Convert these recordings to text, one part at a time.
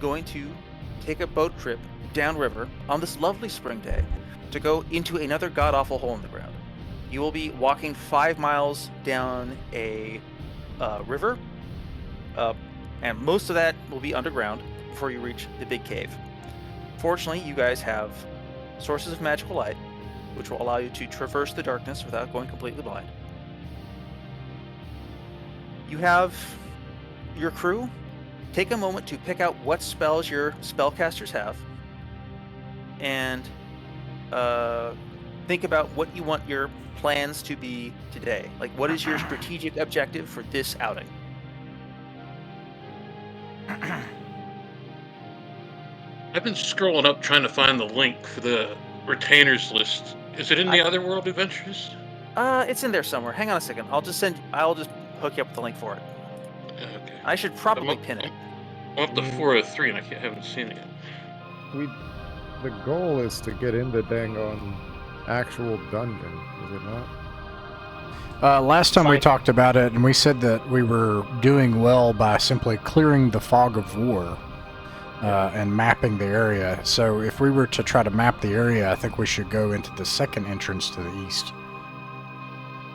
going to take a boat trip downriver on this lovely spring day to go into another god-awful hole in the ground. You will be walking 5 miles down a river, and most of that will be underground before you reach the big cave. Fortunately, you guys have sources of magical light, which will allow you to traverse the darkness without going completely blind. You have your crew take a moment to pick out what spells your spellcasters have, and think about what you want your plans to be today. Like, what is your strategic objective for this outing? I've been scrolling up trying to find the link for the retainers list. Is it in the Otherworld Adventures? It's in there somewhere. Hang on a second. I'll just hook you up with the link for it. Okay. I should probably pin it. I'm up to 403 and I haven't seen it yet. The goal is to get into dang on actual dungeon, is it not? Last time we talked about it, and we said that we were doing well by simply clearing the fog of war and mapping the area. So if we were to try to map the area, I think we should go into the second entrance to the east.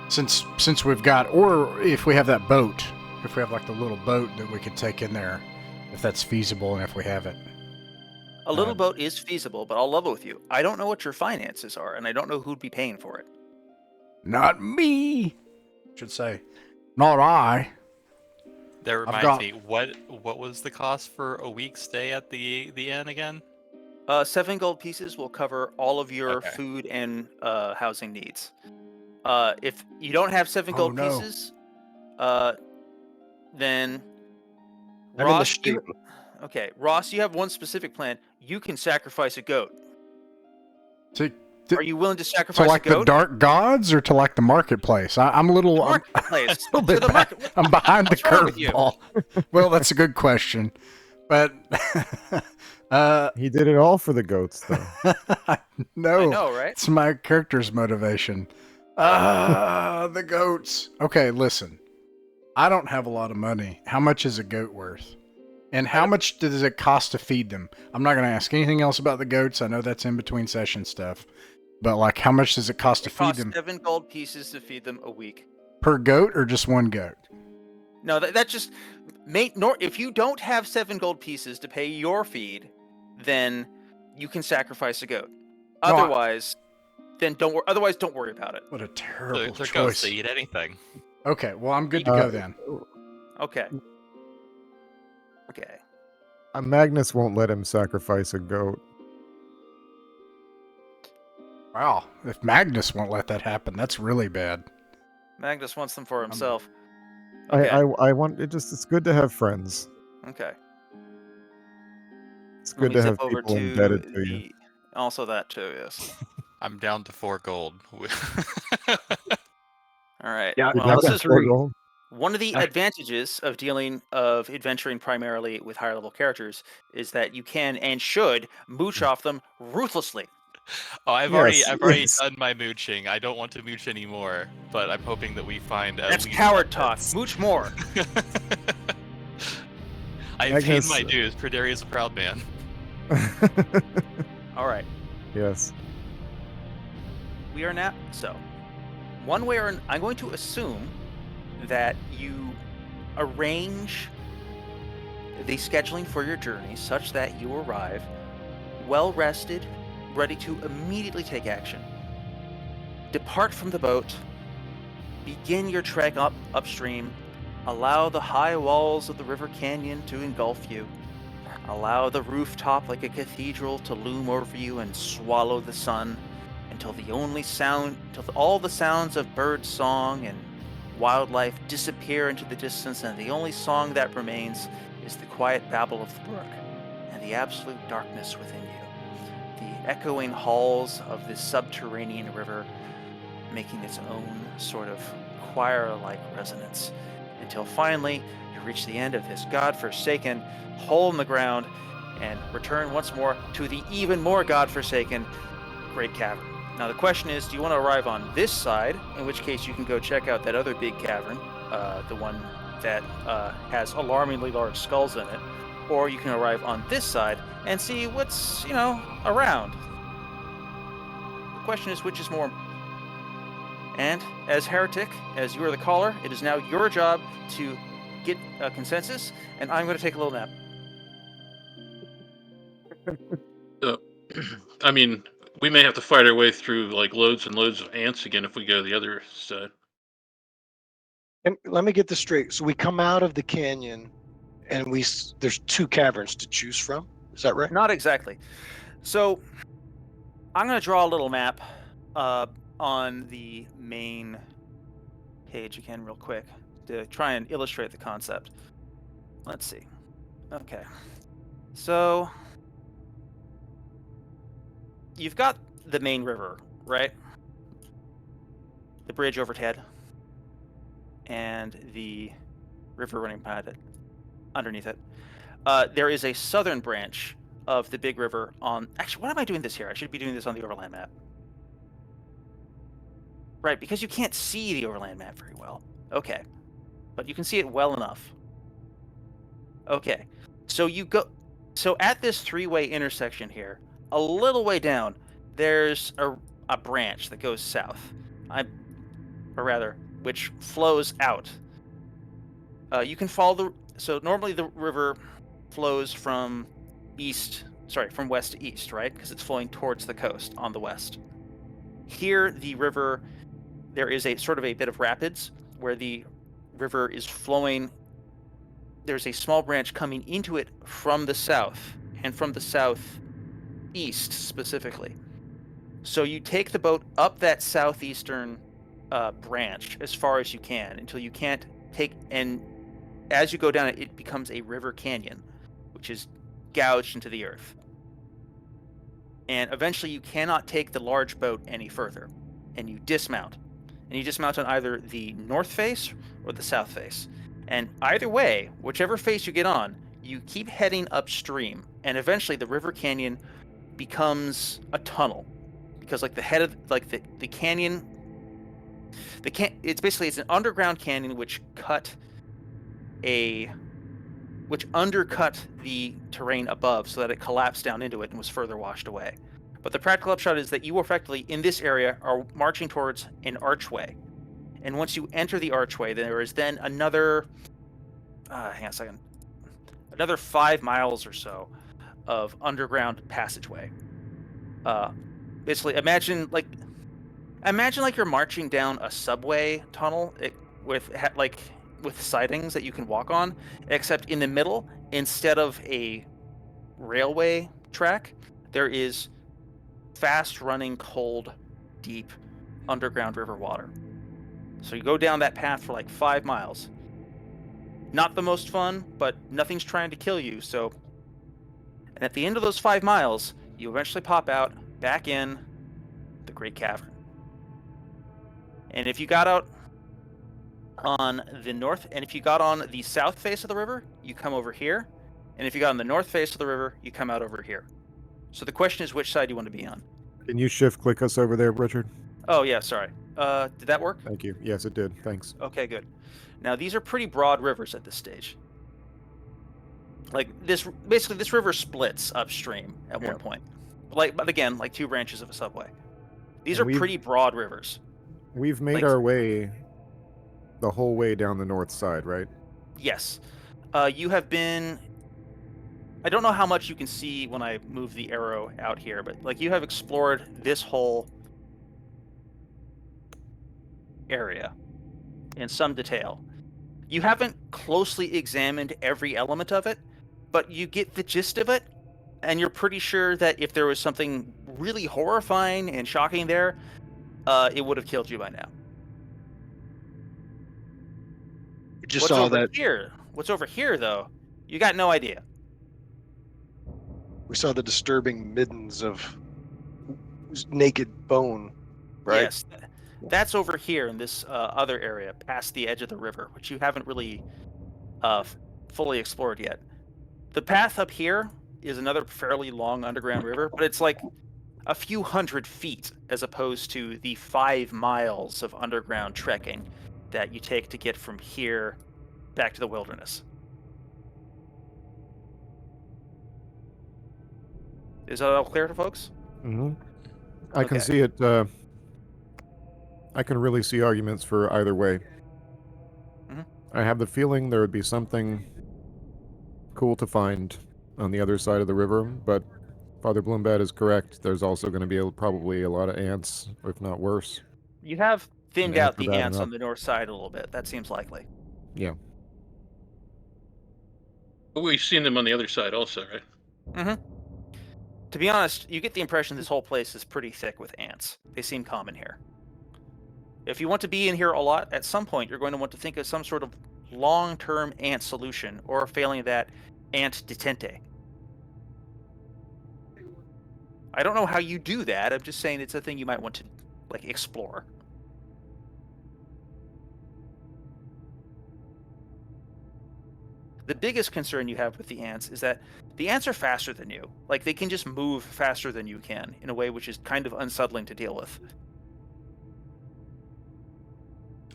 Since we've got, or if we have that boat, if we have like the little boat that we could take in there, if that's feasible and if we have it. A little boat is feasible, but I'll level with you. I don't know what your finances are, and I don't know who'd be paying for it. Not me, should say. Not I. That reminds me, what was the cost for a week's stay at the inn again? 7 gold pieces will cover all of your food and housing needs. If you don't have 7 gold pieces, then Ross, Ross, you have one specific plan. You can sacrifice a goat. Are you willing to sacrifice to like a goat? The dark gods or to like the marketplace? I'm a little. Marketplace. I'm behind the curveball. Well, that's a good question, but he did it all for the goats, though. No, I know, right? It's my character's motivation. The goats. Okay, listen. I don't have a lot of money. How much is a goat worth? And how much does it cost to feed them? I'm not going to ask anything else about the goats. I know that's in between session stuff. But, like, how much does it cost to feed them? 7 gold pieces to feed them a week. Per goat or just one goat? No, that just... If you don't have 7 gold pieces to pay your feed, then you can sacrifice a goat. Otherwise, don't worry about it. What a terrible They're choice. goats, they eat anything. Okay, well, I'm good to go then. Okay. Magnus won't let him sacrifice a goat. Wow, if Magnus won't let that happen, that's really bad. Magnus wants them for himself. Okay. I want it. It's good to have friends. Okay. It's good to have people indebted to you. Also that too, yes. I'm down to 4 gold. All right. Yeah, well, this is one of the advantages of adventuring primarily with higher level characters is that you can and should mooch off them ruthlessly. Oh, I've already done my mooching. I don't want to mooch anymore, but I'm hoping that we find That's coward talk. Mooch more. I paid my dues. Perdarius a proud man. All right. Yes. We are now one way or another. I'm going to assume that you arrange the scheduling for your journey such that you arrive well rested, ready to immediately take action. Depart from the boat, begin your trek upstream, allow the high walls of the river canyon to engulf you, allow the rooftop like a cathedral to loom over you and swallow the sun until all the sounds of bird song and wildlife disappear into the distance, and the only song that remains is the quiet babble of the brook and the absolute darkness within you. The echoing halls of this subterranean river making its own sort of choir-like resonance until finally you reach the end of this godforsaken hole in the ground and return once more to the even more godforsaken Great Cavern. Now the question is, do you want to arrive on this side, in which case you can go check out that other big cavern, the one that has alarmingly large skulls in it, or you can arrive on this side and see what's, around. The question is, which is more? And as Heretic, as you are the caller, it is now your job to get a consensus, and I'm going to take a little nap. I mean, we may have to fight our way through like loads and loads of ants again if we go to the other side. And let me get this straight. So we come out of the canyon, and there's 2 caverns to choose from. Is that right? Not exactly. So I'm going to draw a little map on the main page again real quick to try and illustrate the concept. Let's see. Okay. So you've got the main river, right? The bridge overhead and the river running behind it, underneath it. There is a southern branch of the big river on... Actually, why am I doing this here? I should be doing this on the overland map. Right, because you can't see the overland map very well. Okay. But you can see it well enough. Okay. So you go... So at this 3-way intersection here, a little way down, there's a branch that goes south. Which flows out. You can follow so normally the river flows from west to east, right? Because it's flowing towards the coast on the west. Here, the river, there is a sort of a bit of rapids where the river is flowing. There's a small branch coming into it from the south, and from the southeast specifically. So you take the boat up that southeastern branch as far as you can until you can't take, and as you go down it, it becomes a river canyon, which is gouged into the earth. And eventually you cannot take the large boat any further, and you dismount. And you dismount on either the north face or the south face. And either way, whichever face you get on, you keep heading upstream, and eventually the river canyon becomes a tunnel. Because like the head of the canyon, it's an underground canyon which undercut the terrain above so that it collapsed down into it and was further washed away. But the practical upshot is that you effectively, in this area, are marching towards an archway. And once you enter the archway, there is then another, another 5 miles or so of underground passageway. Basically, imagine like you're marching down a subway tunnel with sidings that you can walk on, except in the middle, instead of a railway track, there is fast-running, cold, deep underground river water. So you go down that path for like 5 miles. Not the most fun, but nothing's trying to kill you, so... And at the end of those 5 miles, you eventually pop out, back in the Great Cavern. And if you got out on the north, and if you got on the south face of the river, you come over here. And if you got on the north face of the river, you come out over here. So the question is, which side you want to be on? Can you shift click us over there, Richard? Oh, yeah, sorry. Did that work? Thank you. Yes, it did. Thanks. Okay, good. Now, these are pretty broad rivers at this stage. Like, this river splits upstream at one point. But again, like 2 branches of a subway. These are pretty broad rivers. We've made our way the whole way down the north side, right? Yes. You have been... I don't know how much you can see when I move the arrow out here, but like you have explored this whole area in some detail. You haven't closely examined every element of it, but you get the gist of it, and you're pretty sure that if there was something really horrifying and shocking there, it would have killed you by now. We just saw that here. What's over here, though? You got no idea. We saw the disturbing middens of naked bone, right? Yes, that's over here in this other area, past the edge of the river, which you haven't really fully explored yet. The path up here is another fairly long underground river, but it's like a few hundred feet as opposed to the 5 miles of underground trekking that you take to get from here back to the wilderness. Is that all clear to folks? Mm-hmm. I can Okay. see it. I can really see arguments for either way. Mhm. I have the feeling there would be something cool to find on the other side of the river, but Father Bloombad is correct. There's also going to be probably a lot of ants, if not worse. You have thinned ants out are the bad ants enough. on the north side a little bit. That seems likely. Yeah. But we've seen them on the other side also, right? Mm-hmm. To be honest, you get the impression this whole place is pretty thick with ants. They seem common here. If you want to be in here a lot, at some point you're going to want to think of some sort of long-term ant solution, or failing that, ant detente. I don't know how you do that. I'm just saying it's a thing you might want to explore. The biggest concern you have with the ants is that the ants are faster than you. Like, they can just move faster than you can in a way which is kind of unsettling to deal with.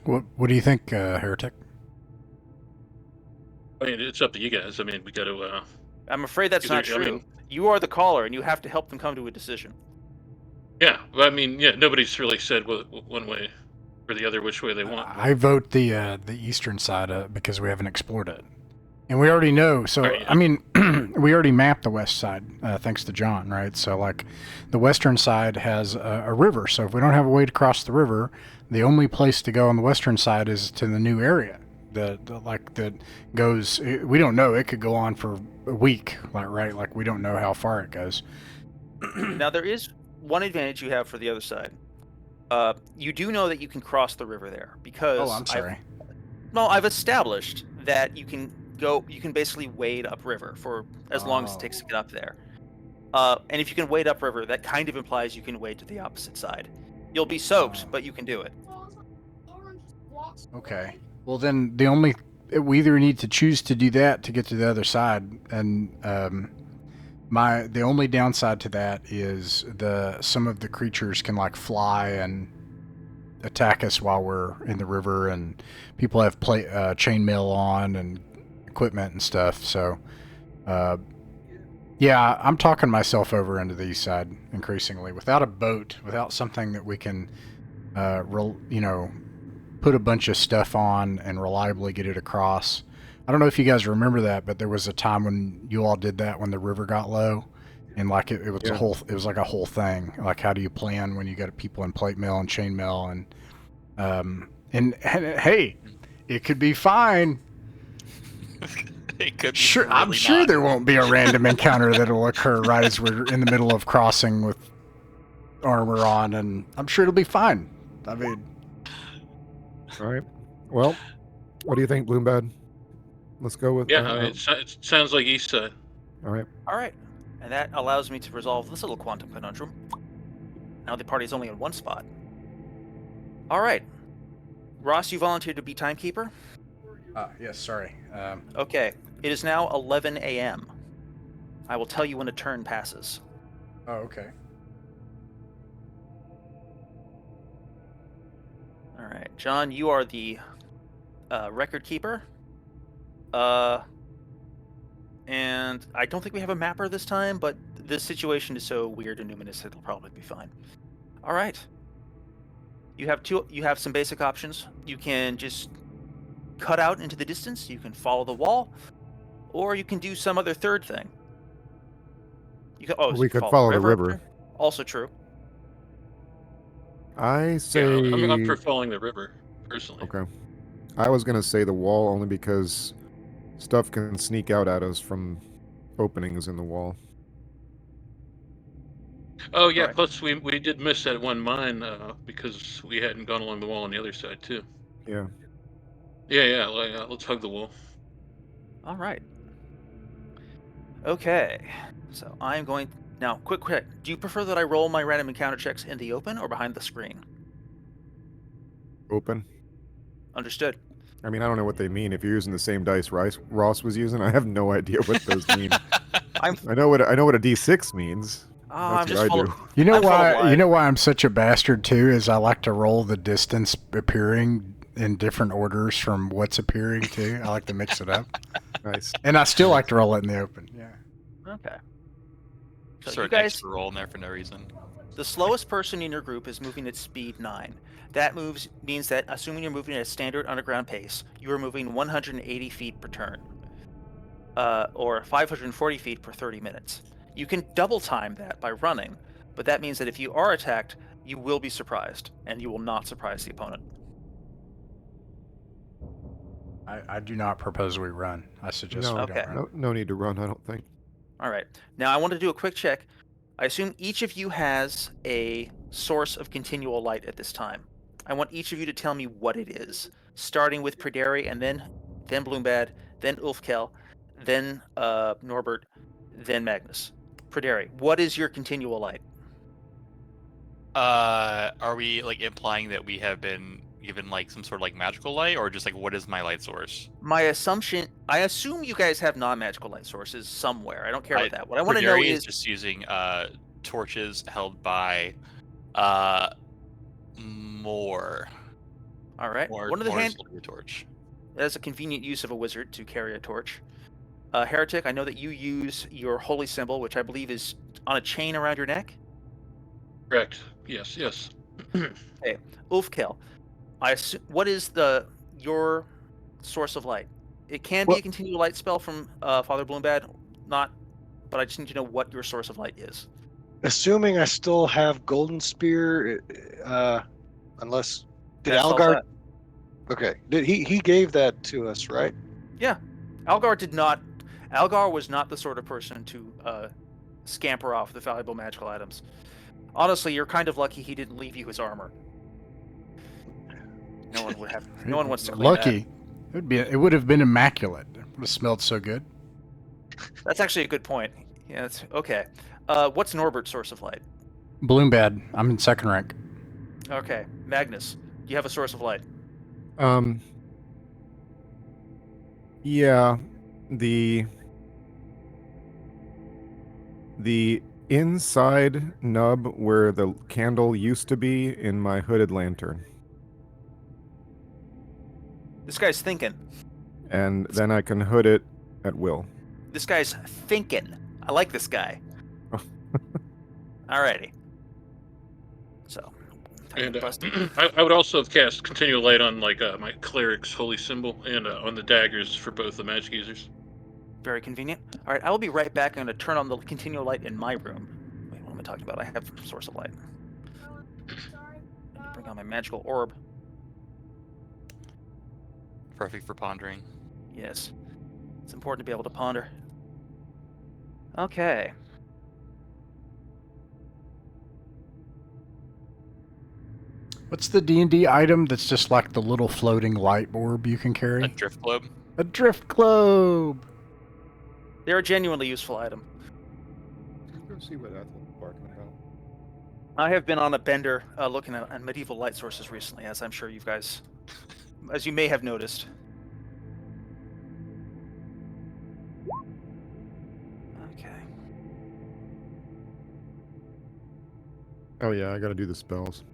What do you think, Heretic? I mean, it's up to you guys. I mean, we got to. I'm afraid that's not Either- I true. mean- You are the caller, and you have to help them come to a decision. Yeah, well, I mean, yeah, nobody's really said one way or the other which way they want. I vote the eastern side because we haven't explored it, and we already know. So Right, yeah. I mean, we already mapped the west side thanks to John, right? So like, the western side has a river. So if we don't have a way to cross the river, the only place to go on the western side is to the new area. That goes. We don't know. It could go on for a week, right? Like, we don't know how far it goes. Now, there is one advantage you have for the other side. You do know that you can cross the river there because Oh, I'm sorry. I've established that you can go. You can basically wade upriver for as long as it takes to get up there. And if you can wade upriver, that kind of implies you can wade to the opposite side. You'll be soaked, but you can do it. Okay. Well, then we either need to choose to do that to get to the other side, and the only downside to that is some of the creatures can fly and attack us while we're in the river, and people have chainmail on and equipment and stuff. So, yeah, I'm talking myself over into the east side increasingly. Without a boat, without something that we can, put a bunch of stuff on and reliably get it across. I don't know if you guys remember that, but there was a time when you all did that when the river got low, and it was it was like a whole thing. Like, how do you plan when you got people in plate mail and chain mail and hey, it could be fine. It could be Sure, really I'm sure not. there won't be a random encounter that'll occur right as we're in the middle of crossing with armor on, and I'm sure it'll be fine. I mean, All right. Well, what do you think, Bloombad? Let's go with. Yeah, I mean, it sounds like east side. All right. All right, and that allows me to resolve this little quantum conundrum. Now the party's only in one spot. All right, Ross, you volunteered to be timekeeper. yes, sorry. Okay, it is now 11 a.m. I will tell you when a turn passes. Oh, okay. All right, John, you are the record keeper. And I don't think we have a mapper this time, but this situation is so weird and numinous it'll probably be fine. All right. You have some basic options. You can just cut out into the distance, you can follow the wall, or you can do some other third thing. We could follow the river. Also true. I say. Yeah, I'm for following the river, personally. Okay. I was gonna say the wall only because stuff can sneak out at us from openings in the wall. Oh yeah, Right. plus we did miss that one mine because we hadn't gone along the wall on the other side too. Yeah. Yeah, let's hug the wall. All right. Okay. So I'm going now. Quick. Do you prefer that I roll my random encounter checks in the open or behind the screen? Open. Understood. I mean, I don't know what they mean. If you're using the same dice Ross was using, I have no idea what those mean. I know what a D6 means. I'm That's just what I full do. of- You know I'm full of why? life. You know why I'm such a bastard too? Is I like to roll the distance appearing in different orders from what's appearing too. I like to mix it up, Nice. and I still like to roll it in the open. Yeah. Okay. So Start you an guys, extra roll in there for no reason. the slowest person in your group is moving at speed 9. That means that, assuming you're moving at a standard underground pace, you are moving 180 feet per turn, or 540 feet per 30 minutes. You can double time that by running, but that means that if you are attacked, you will be surprised, and you will not surprise the opponent. I do not propose we run. I suggest we No, don't Okay. run. no need to run. I don't think. All right. Now I want to do a quick check. I assume each of you has a source of continual light at this time. I want each of you to tell me what it is, starting with Praderi, and then Bloombad, then Ulfkel, then Norbert, then Magnus. Praderi, what is your continual light? Are we like implying that we have been given like some sort of like magical light, or just like what is my light source? I assume you guys have non-magical light sources somewhere. I don't care about that. What I want to know Praderi is just using torches held by more. all right. More, One of the more hand silver torch. That's a convenient use of a wizard to carry a torch. Heretic, I know that you use your holy symbol, which I believe is on a chain around your neck. Correct. Yes. Yes. Okay, Ulfkel, what is your source of light? It can be a continual light spell from Father Bloombad, but I just need to know what your source of light is. Assuming I still have Golden Spear, unless did That solves Algar? that. Okay, did he gave that to us, right? Yeah, Algar did not. Algar was not the sort of person to scamper off the valuable magical items. Honestly, you're kind of lucky he didn't leave you his armor. No one would have. No one wants to claim Lucky. It would have been immaculate. It would have smelled so good. that. That's actually a good point. Yeah, that's okay. What's Norbert's source of light? Bloombad. I'm in second rank. Okay, Magnus, do you have a source of light? Yeah, the inside nub where the candle used to be in my hooded lantern. This guy's thinking. And then I can hood it at will. This guy's thinking. I like this guy. Alrighty. So, And busted. I would also have cast continual light on like my cleric's holy symbol and on the daggers for both the magic users. Very convenient. All right, I will be right back. I'm going to turn on the continual light in my room. Wait, what am I talking about? I have source of light. Bring on my magical orb. Perfect for pondering. Yes, it's important to be able to ponder. Okay. What's the D&D item that's just like the little floating light orb you can carry? A drift globe. A drift globe. They're a genuinely useful item. Let's go see what Ethel's barking about. I have been on a bender looking at medieval light sources recently, as I'm sure you guys, as you may have noticed. Okay. Oh yeah, I gotta do the spells.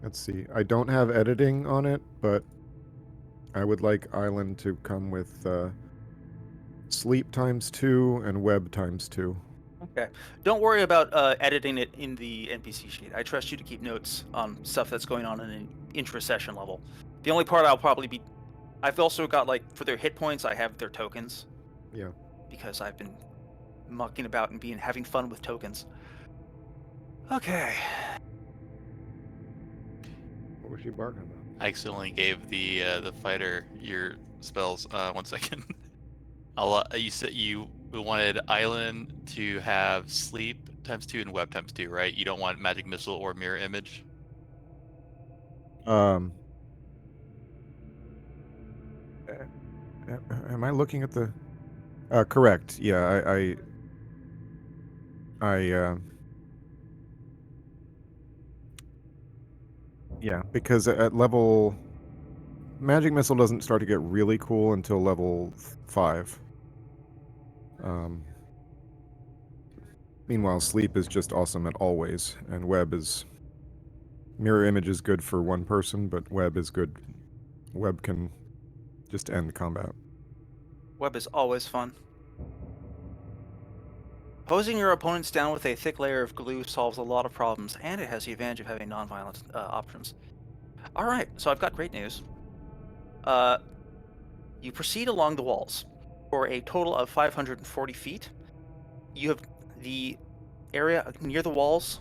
Let's see. I don't have editing on it, but I would like Island to come with sleep ×2 and web ×2. Okay. Don't worry about editing it in the NPC sheet. I trust you to keep notes on stuff that's going on in an intra-session level. The only part I'll probably be... I've also got, like, for their hit points, I have their tokens. Yeah. Because I've been mucking about and having fun with tokens. Okay. What was she barking about? I accidentally gave the fighter your spells. 1 second. You said you wanted Island to have sleep ×2 and web ×2, right? You don't want magic missile or mirror image. Am I looking at the? Correct. Yeah, yeah, because at level, magic missile doesn't start to get really cool until level 5. Meanwhile, sleep is just awesome at always, and web is... Mirror image is good for one person, but web is good. Web can just end combat. Web is always fun. Hosing your opponents down with a thick layer of glue solves a lot of problems, and it has the advantage of having non-violent options. Alright, so I've got great news. You proceed along the walls for a total of 540 feet. You have the area near the walls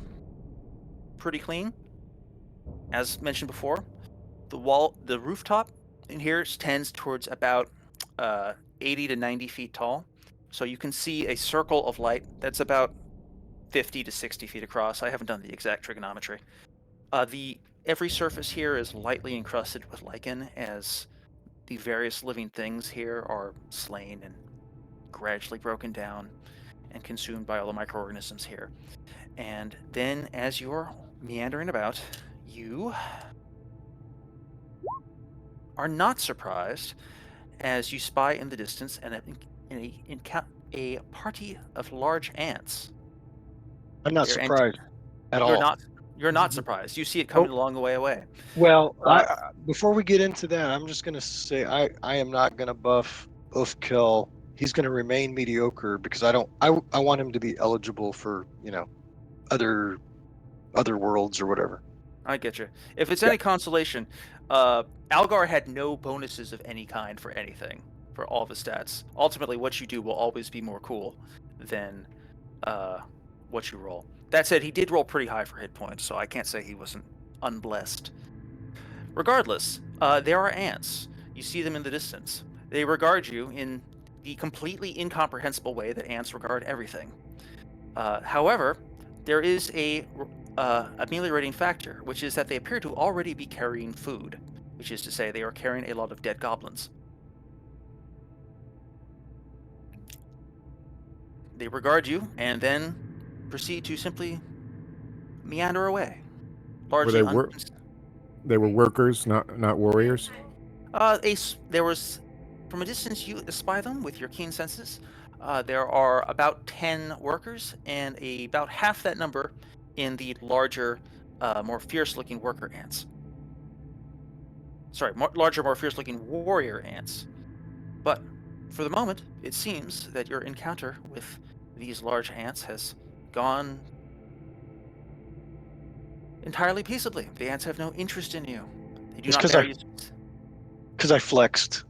pretty clean. As mentioned before, the rooftop in here tends towards about 80 to 90 feet tall. So you can see a circle of light that's about 50 to 60 feet across. I haven't done the exact trigonometry. Every surface here is lightly encrusted with lichen, as the various living things here are slain and gradually broken down and consumed by all the microorganisms here. And then, as you're meandering about, you are not surprised as you spy in the distance a party of large ants. I'm not They're surprised at You're all. not. You're not surprised. You see it coming along the way away. Well, before we get into that, I'm just gonna say I am not gonna buff Oathkill. He's gonna remain mediocre because I want him to be eligible for other worlds or whatever. I get you. If it's any consolation, Algar had no bonuses of any kind for anything, for all of his stats. Ultimately, what you do will always be more cool than what you roll. That said, he did roll pretty high for hit points, so I can't say he wasn't unblessed. Regardless, there are ants. You see them in the distance. They regard you in the completely incomprehensible way that ants regard everything. However, there is a ameliorating factor, which is that they appear to already be carrying food, which is to say they are carrying a lot of dead goblins. They regard you and then proceed to simply meander away. Largely They were workers, not warriors? There was, from a distance you espy them with your keen senses. There are about 10 workers and about half that number in the larger, more fierce-looking worker ants. Sorry, larger, more fierce-looking warrior ants. But for the moment, it seems that your encounter with these large ants has gone entirely peaceably. The ants have no interest in you. They do It's not bear you. Because I flexed.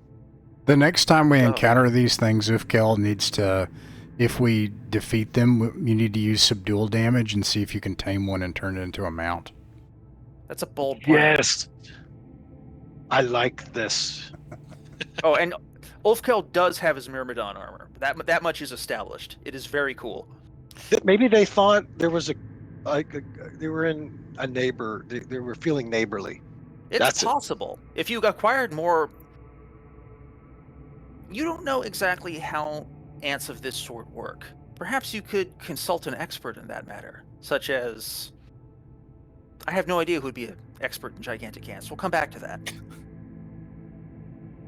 The next time we encounter these things, Ufkel needs to, if we defeat them, you need to use subdual damage and see if you can tame one and turn it into a mount. That's a bold plan. Yes. I like this. Oh, and Ulfkel does have his Myrmidon armor. That much is established. It is very cool. Maybe they thought there was they were in a neighbor. They were feeling neighborly. It's possible. If you acquired more... You don't know exactly how ants of this sort work. Perhaps you could consult an expert in that matter, such as... I have no idea who'd be an expert in gigantic ants. We'll come back to that.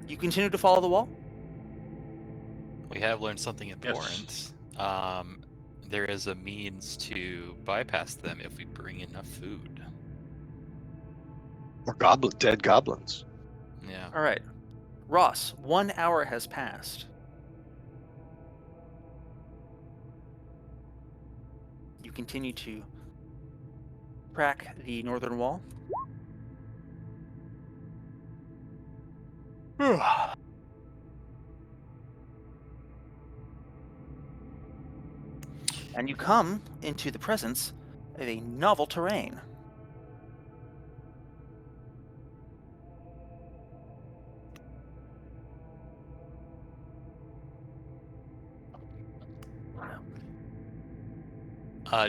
You continue to follow the wall? We have learned something important. Yes. There is a means to bypass them if we bring enough food. Or dead goblins. Yeah. All right. Ross, 1 hour has passed. You continue to crack the northern wall. And you come into the presence of a novel terrain.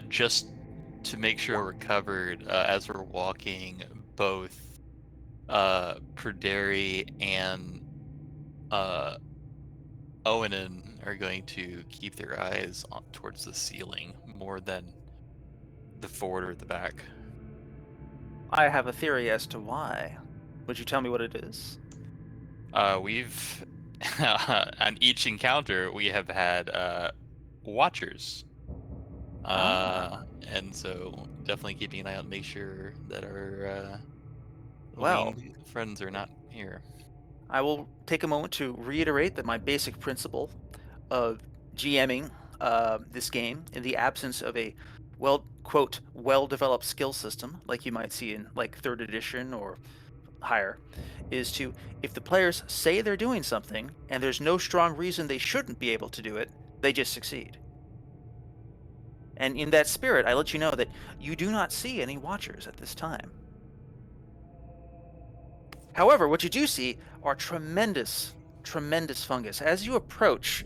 Just to make sure we're covered, as we're walking, both Perderi and Owanen are going to keep their eyes towards the ceiling more than the forward or the back. I have a theory as to why. Would you tell me what it is? We've on each encounter we have had watchers And so definitely keeping an eye out, make sure that our Well, winged friends are not here. I will take a moment to reiterate that my basic principle of GMing this game in the absence of a well-developed skill system like you might see in like 3rd edition or higher is to, if the players say they're doing something and there's no strong reason they shouldn't be able to do it, they just succeed. And in that spirit, I let you know that you do not see any watchers at this time. However, what you do see are tremendous fungus. As you approach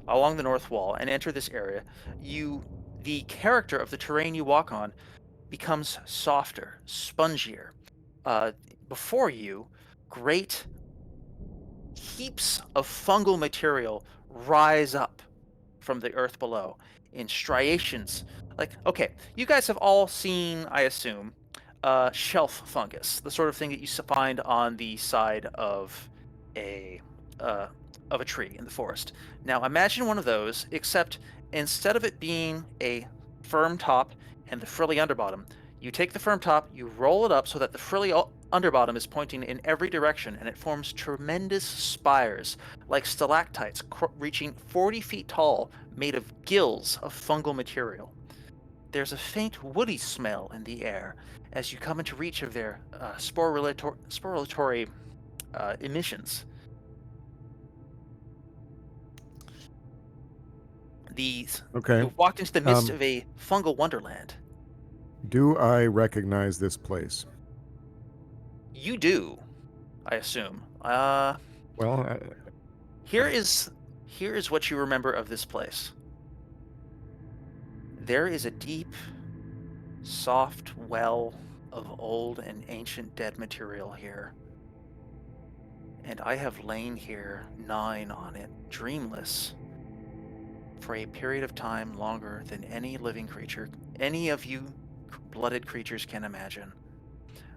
along the north wall and enter this area, the character of the terrain you walk on becomes softer, spongier. Before you, great heaps of fungal material rise up from the earth below in striations. Like, okay, you guys have all seen, I assume, shelf fungus, the sort of thing that you find on the side of a tree in the forest. Now imagine one of those, except instead of it being a firm top and the frilly underbottom, you take the firm top, you roll it up so that the frilly underbottom is pointing in every direction, and it forms tremendous spires, like stalactites reaching 40 feet tall, made of gills of fungal material. There's a faint woody smell in the air as you come into reach of their sporulatory emissions. Okay. You've walked into the midst of a fungal wonderland. Do I recognize this place? You do, I assume. Well, Here is what you remember of this place. There is a deep, soft well of old and ancient dead material here. And I have lain here, gnawing on it, dreamless, for a period of time longer than any living creature, any of you blooded creatures can imagine.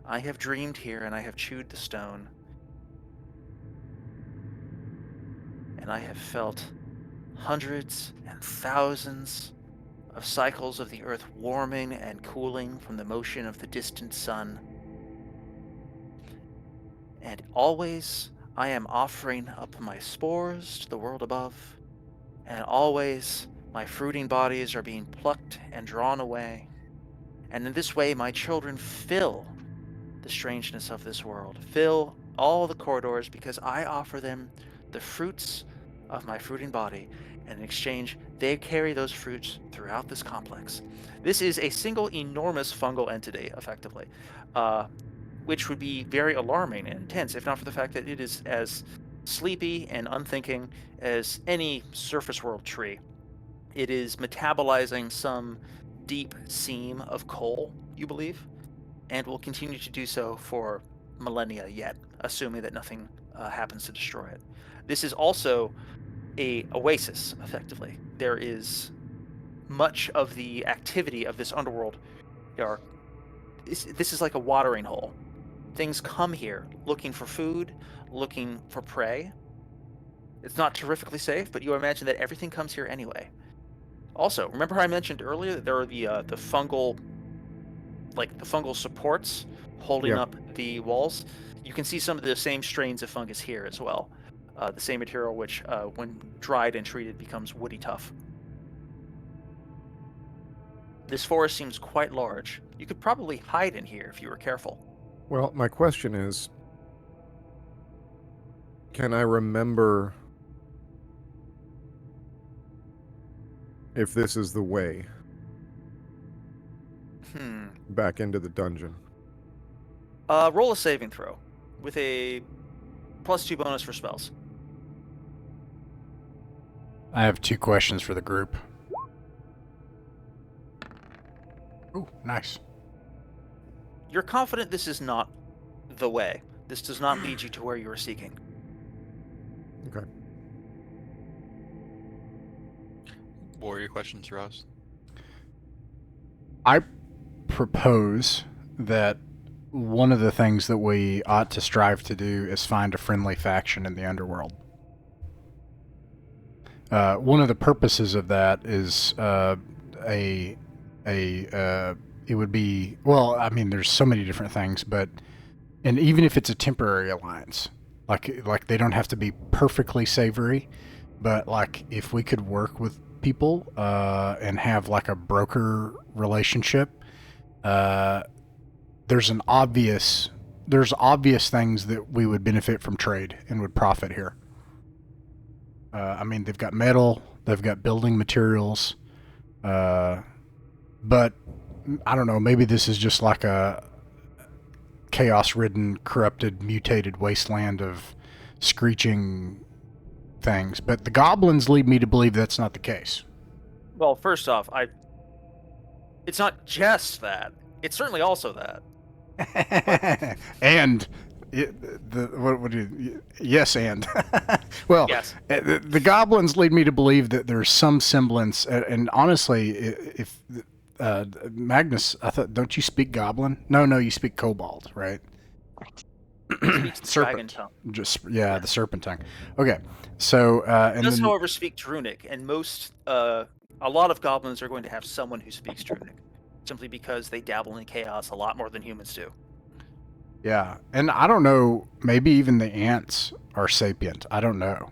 I have dreamed here, and I have chewed the stone. And I have felt hundreds and thousands of cycles of the earth warming and cooling from the motion of the distant sun. And always I am offering up my spores to the world above, and always my fruiting bodies are being plucked and drawn away. And in this way my children fill the strangeness of this world, fill all the corridors, because I offer them the fruits of my fruiting body, and in exchange they carry those fruits throughout this complex. This is a single enormous fungal entity, effectively, which would be very alarming and intense if not for the fact that it is as sleepy and unthinking as any surface world tree. It is metabolizing some deep seam of coal, you believe, and will continue to do so for millennia yet, assuming that nothing happens to destroy it. This is also a oasis, effectively. There is much of the activity of this underworld. This is like a watering hole. Things come here looking for food, looking for prey. It's not terrifically safe, but you imagine that everything comes here anyway. Also, remember how I mentioned earlier that there are the fungal supports holding up the walls? You can see some of the same strains of fungus here as well. The same material which, when dried and treated, becomes woody tough. This forest seems quite large. You could probably hide in here if you were careful. well, my question is, can I remember if this is the way back into the dungeon? Roll a saving throw with a +2 bonus for spells. I have 2 questions for the group. Ooh, nice. You're confident this is not the way. This does not lead you to where you are seeking. Okay. What were your questions, Ross? I propose that one of the things that we ought to strive to do is find a friendly faction in the underworld. One of the purposes of that is it would be, well, I mean, there's so many different things, but and even if it's a temporary alliance, like they don't have to be perfectly savory, but like if we could work with people and have like a broker relationship, there's obvious things that we would benefit from trade and would profit here. I mean, they've got metal, they've got building materials, but I don't know, maybe this is just like a chaos-ridden, corrupted, mutated wasteland of screeching things. But the goblins lead me to believe that's not the case. Well, first off, it's not just that. It's certainly also that. And yes, and well, Yes. the goblins lead me to believe that there's some semblance. And honestly, if Magnus, I thought, don't you speak Goblin? No, you speak Kobold, right? Speaks dragon Serpent. tongue. Just the serpent tongue. Okay, so and Does, then, however, speak Drunic, and a lot of goblins are going to have someone who speaks Drunic, simply because they dabble in chaos a lot more than humans do. yeah, and I don't know, maybe even the ants are sapient. I don't know.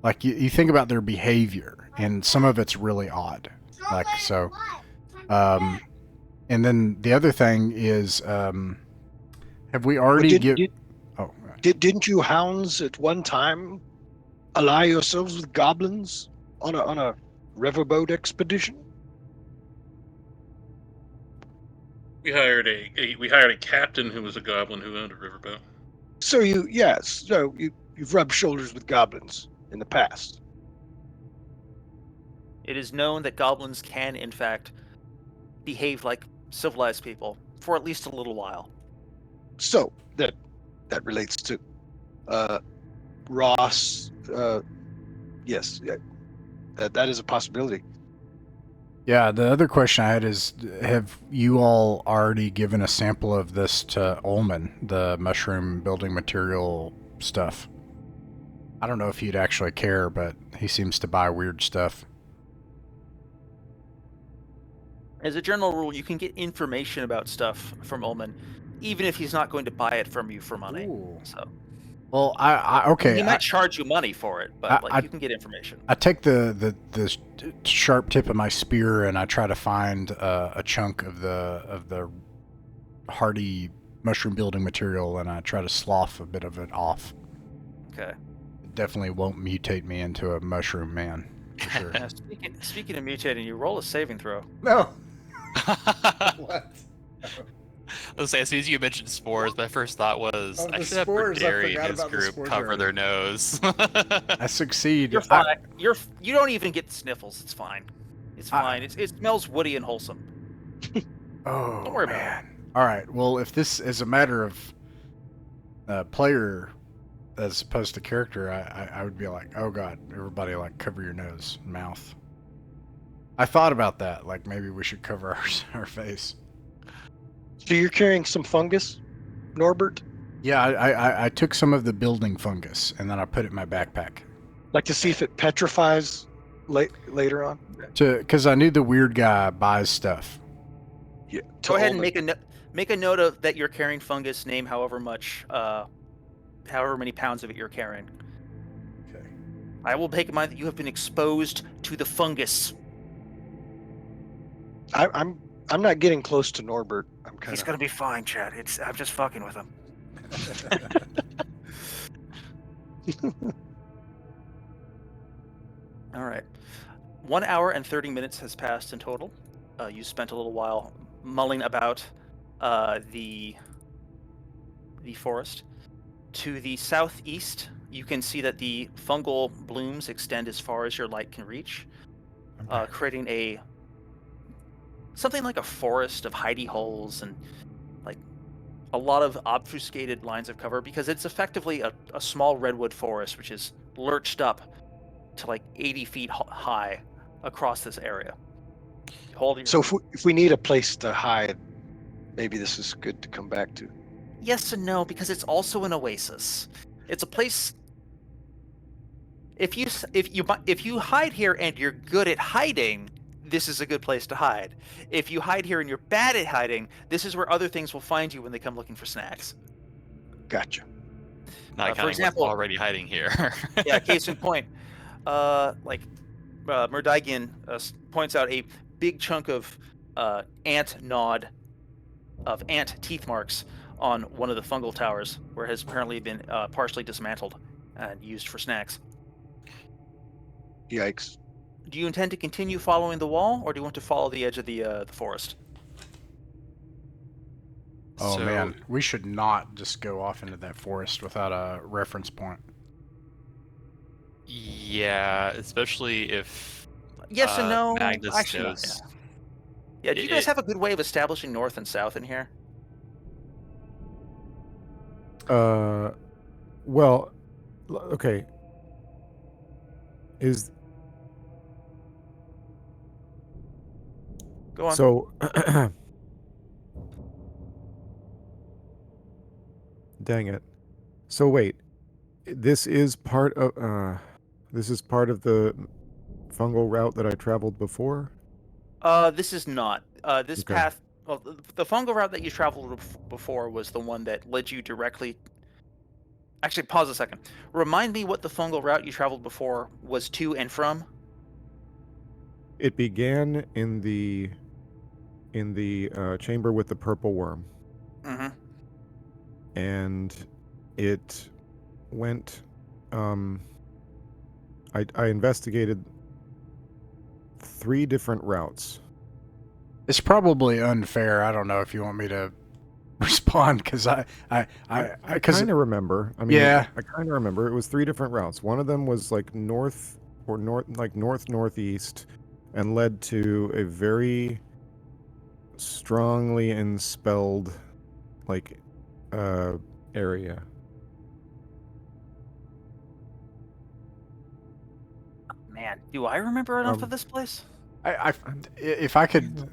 Like you think about their behavior, and some of it's really odd. Like so, and then the other thing is, have we already Didn't you hounds at one time ally yourselves with goblins on a riverboat expedition? We hired a captain who was a goblin who owned a riverboat. So you've rubbed shoulders with goblins in the past. It is known that goblins can, in fact, behave like civilized people for at least a little while. So that relates to Ross. Yes, that is a possibility. Yeah, the other question I had is, have you all already given a sample of this to Ullman, the mushroom building material stuff? I don't know if he'd actually care, but he seems to buy weird stuff. As a general rule, you can get information about stuff from Ullman, even if he's not going to buy it from you for money. Ooh. So, Well, okay. he might charge you money for it, but I- you can get information. I take the sharp tip of my spear and I try to find a chunk of the hardy mushroom building material, and I try to slough a bit of it off. Okay. It definitely won't mutate me into a mushroom man, for sure. Now, speaking of mutating, you roll a saving throw. No. What? Let's say, as soon as you mentioned spores, my first thought was, Oh, the I should have spores, I Berdari forgot and his about the group spores cover already. their nose. I succeed. You're fine. You don't even get sniffles. It's fine. It's fine. It smells woody and wholesome. Oh, Don't worry about man. All right. Well, if this is a matter of player as opposed to character, I would be like, oh god, everybody like cover your nose and mouth. I thought about that. Like maybe we should cover our face. So you're carrying some fungus, Norbert? Yeah, I took some of the building fungus and then I put it in my backpack. Like to see if it petrifies later on? Because I knew the weird guy buys stuff. Yeah. Go ahead and make a note of that you're carrying fungus. Name however many pounds of it you're carrying. Okay. I will take in mind that you have been exposed to the fungus. I'm not getting close to Norbert. I'm kind He's of. gonna be fine, Chad. I'm just fucking with him. All right. 1 hour and 30 minutes has passed in total. You spent a little while mulling about the forest. To the southeast, you can see that the fungal blooms extend as far as your light can reach, creating something like a forest of hidey holes and like a lot of obfuscated lines of cover, because it's effectively a small redwood forest which is lurched up to like 80 feet high across this area. So if we need a place to hide, maybe this is good to come back to. Yes and no, because it's also an oasis. It's a place. If you hide here and you're good at hiding, this is a good place to hide. If you hide here and you're bad at hiding, this is where other things will find you when they come looking for snacks. Gotcha. Not for counting example- what's already hiding here. Yeah, case in point, Murdigian points out a big chunk of ant teeth marks on one of the fungal towers, where it has apparently been partially dismantled and used for snacks. Yikes. Do you intend to continue following the wall, or do you want to follow the edge of the forest? Oh So- man, we should not just go off into that forest without a reference point. Yeah, especially if Yes and no. Magnus Actually, knows. yeah. Do you guys It- have a good way of establishing north and south in here? Well, okay. Go on. So, dang it. So wait, this is part of the fungal route that I traveled before. This is not. This Okay. path. Well, the fungal route that you traveled before was the one that led you directly. Actually, pause a second. Remind me what the fungal route you traveled before was to and from. It began in the chamber with the purple worm, Mm-hmm. and it went. I investigated 3 different routes. It's probably unfair. I don't know if you want me to respond because I kind of remember. I mean, Yeah. I kind of remember. It was 3 different routes. One of them was like north northeast, and led to a very strongly enspelled area. Man, do I remember enough Um, of this place? if I could.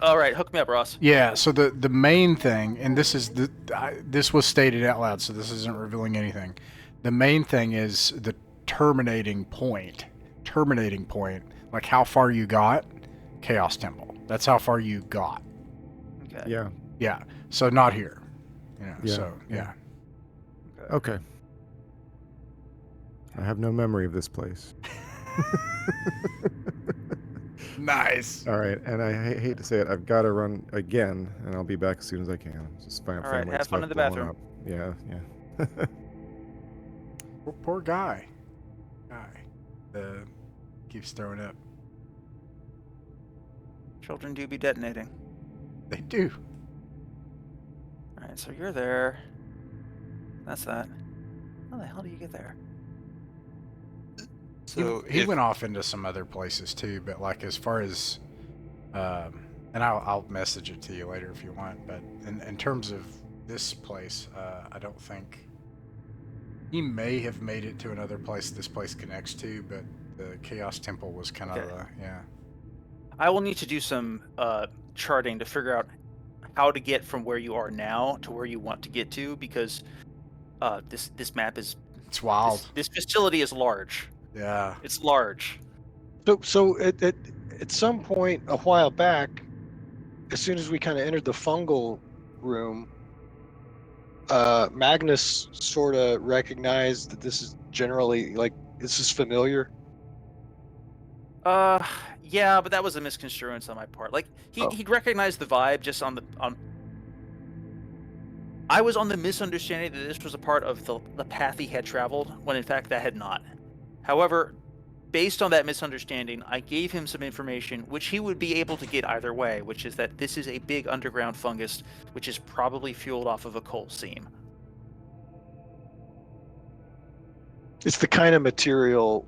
All right, hook me up, Ross. Yeah, so the main thing, and this is this was stated out loud, so this isn't revealing anything. The main thing is the terminating point, like how far you got, Chaos Temple. That's how far you got. Okay. Yeah. Yeah, so not here. Yeah, So yeah. Okay. I have no memory of this place. Nice. All right, and I hate to say it, I've got to run again, and I'll be back as soon as I can. Just All right, have fun in the bathroom. Up. Yeah. Poor guy. Keeps throwing up. Children do be detonating. They do. All right, so you're there. That's that. How the hell do you get there? So he if- went off into some other places too, but like as far as, and I'll message it to you later if you want. But in terms of this place, I don't think he may have made it to another place this place connects to, but the Chaos Temple was kind of Okay. yeah. I will need to do some charting to figure out how to get from where you are now to where you want to get to, because this map is It's wild. this facility is large. Yeah. It's large. So at some point a while back, as soon as we kind of entered the fungal room, Magnus sort of recognized that this is generally this is familiar. Yeah, but that was a misconstruence on my part. Like he'd recognized the vibe just on. I was on the misunderstanding that this was a part of the path he had traveled, when in fact that had not. However, based on that misunderstanding, I gave him some information which he would be able to get either way, which is that this is a big underground fungus, which is probably fueled off of a coal seam. It's the kind of material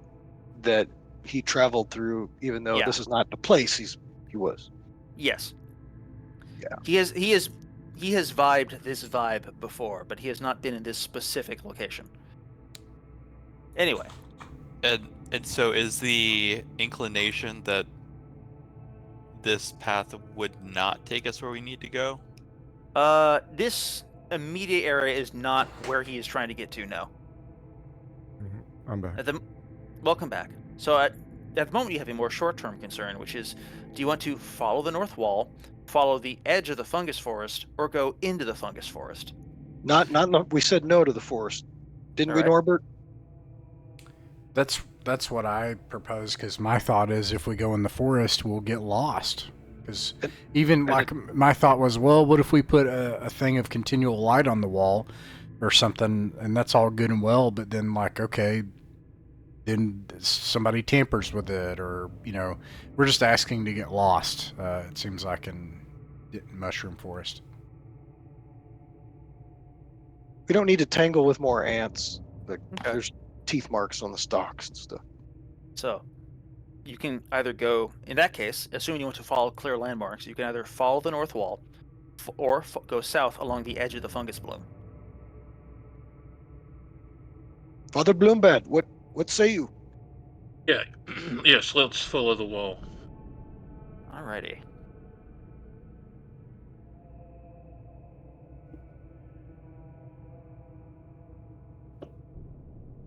that he traveled through, even though Yeah. this is not the place he was. Yes. Yeah. He has vibed this vibe before, but he has not been in this specific location. Anyway. And so is the inclination that this path would not take us where we need to go? This immediate area is not where he is trying to get to. No. I'm back. Welcome back. So at the moment you have a more short-term concern, which is, do you want to follow the north wall, follow the edge of the fungus forest, or go into the fungus forest? Not no, we said no to the forest, didn't we, Alright. Norbert? That's what I propose, because my thought is if we go in the forest, we'll get lost. Because even like my thought was, well, what if we put a thing of continual light on the wall or something, and that's all good and well, but then like, okay, then somebody tampers with it, or we're just asking to get lost. It seems like in Mushroom Forest. We don't need to tangle with more ants. Like, Okay. there's teeth marks on the stalks and stuff. So, you can either go, in that case, assuming you want to follow clear landmarks, you can either follow the north wall, or go south along the edge of the fungus bloom. Father Bloombad, what say you? Yeah. Yes, let's follow the wall. Alrighty.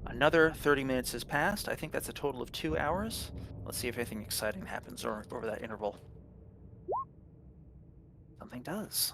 Another 30 minutes has passed. I think that's a total of 2 hours. Let's see if anything exciting happens over that interval. Something does.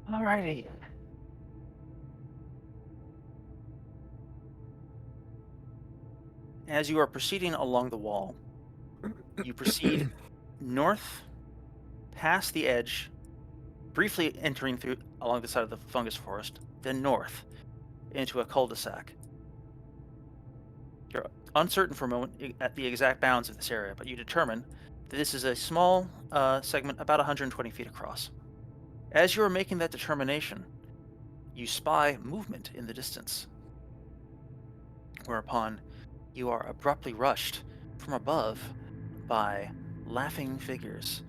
Alrighty. As you are proceeding along the wall, you proceed north, past the edge, briefly entering through along the side of the fungus forest, then north into a cul-de-sac. You're uncertain for a moment at the exact bounds of this area, but you determine that this is a small segment about 120 feet across. As you are making that determination, you spy movement in the distance, whereupon you are abruptly rushed from above by laughing figures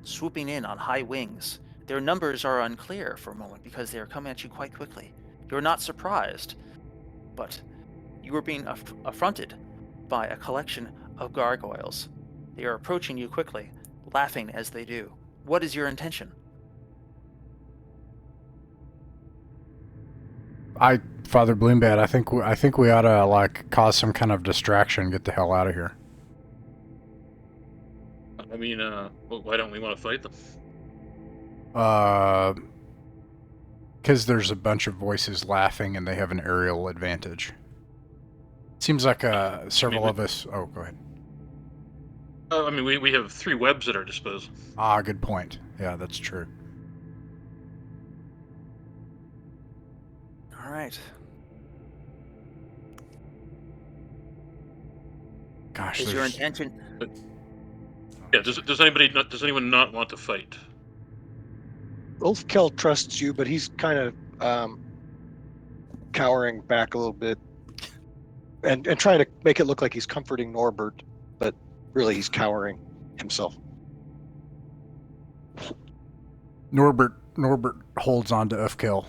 swooping in on high wings. Their numbers are unclear for a moment because they are coming at you quite quickly. You're not surprised, but you are being affronted by a collection of gargoyles. They are approaching you quickly, laughing as they do. What is your intention? Father Bloombad, I think we ought to like cause some kind of distraction, get the hell out of here. I mean, well, why don't we want to fight them? Because there's a bunch of voices laughing and they have an aerial advantage. Seems like several of us. Oh, go ahead. I mean, we have 3 webs at our disposal. Ah, good point. Yeah, that's true. All right. Gosh, Is your intention? Yeah. Does anyone not want to fight? Ulfkel trusts you, but he's kind of cowering back a little bit and trying to make it look like he's comforting Norbert, but really he's cowering himself. Norbert holds on to Ulfkel.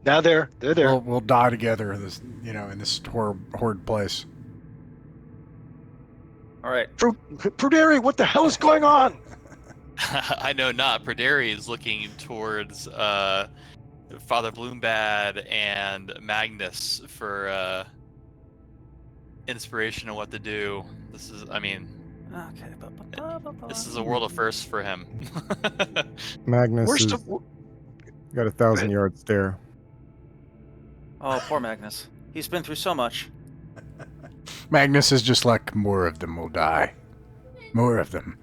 Now they're there. We'll die together in this, in this horrid place. All right. Pruderi, what the hell is going on? I know not. Praderi is looking towards Father Bloombad and Magnus for inspiration on what to do. This is, I mean, Okay. this is a world of firsts for him. Magnus Worst has of got a 1,000-yard stare. Oh, poor Magnus. He's been through so much. Magnus is just like, more of them will die. More of them.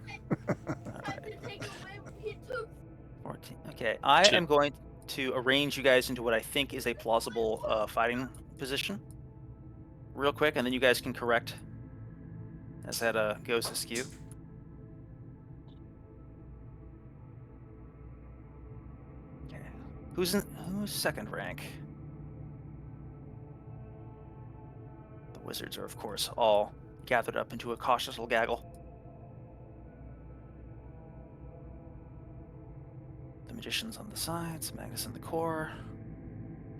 14. Okay, I am going to arrange you guys into what I think is a plausible fighting position, real quick, and then you guys can correct as that goes askew. Okay, who's second rank? The wizards are, of course, all gathered up into a cautious little gaggle. The magician's on the sides, Magnus in the core.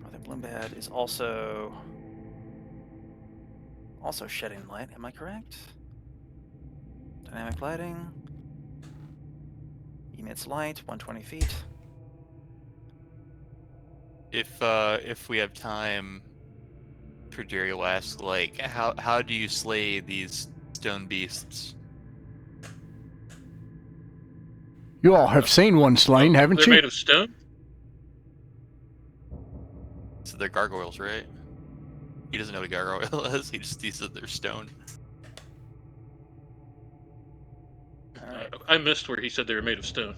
Father Bloombad is also shedding light. Am I correct? Dynamic lighting. Emits light, 120 feet. If we have time, Jerry will ask, like, how do you slay these stone beasts? You all have seen one slain, haven't They're you? made of stone? So they're gargoyles, right? He doesn't know what a gargoyle is. He said they're stone. Alright. I missed where he said they were made of stone.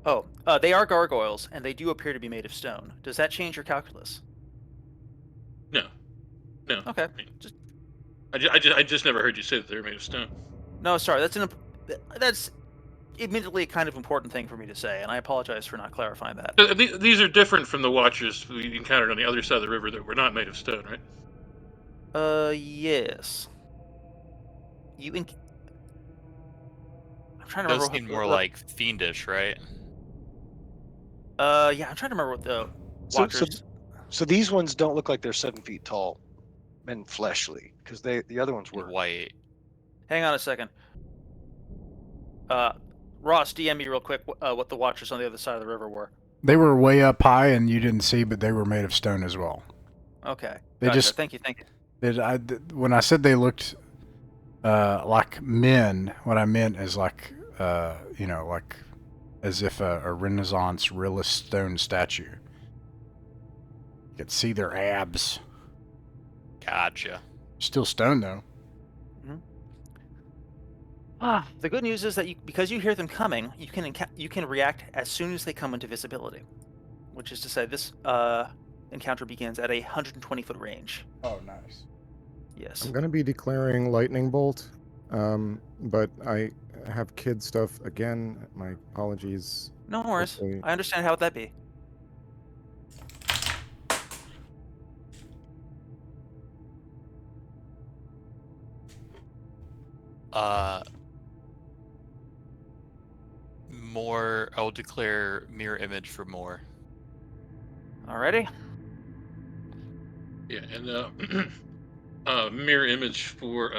Oh, they are gargoyles, and they do appear to be made of stone. Does that change your calculus? No. Okay. I just never heard you say that they were made of stone. No, sorry. That's admittedly a kind of important thing for me to say, and I apologize for not clarifying that. These are different from the Watchers we encountered on the other side of the river that were not made of stone, right? Yes. I'm trying to Those remember. seem more like fiendish, right? Yeah, I'm trying to remember what the So, Watchers. so these ones don't look like they're 7 feet tall and fleshly, because the other ones And were. white. Hang on a second. Ross, DM me real quick what the Watchers on the other side of the river were. They were way up high and you didn't see, but they were made of stone as well. Okay. They Gotcha. just- Thank you. When I said they looked like men, what I meant is like like as if a Renaissance realist stone statue. You could see their abs. Gotcha. Still stone though. The good news is that because you hear them coming, you can react as soon as they come into visibility, which is to say this encounter begins at a 120-foot range. Oh, nice. Yes. I'm going to be declaring lightning bolt, but I have kid stuff again. My apologies. No worries. Hopefully- I understand how would that be. More. I'll declare mirror image for more. Alrighty. Yeah, and mirror image for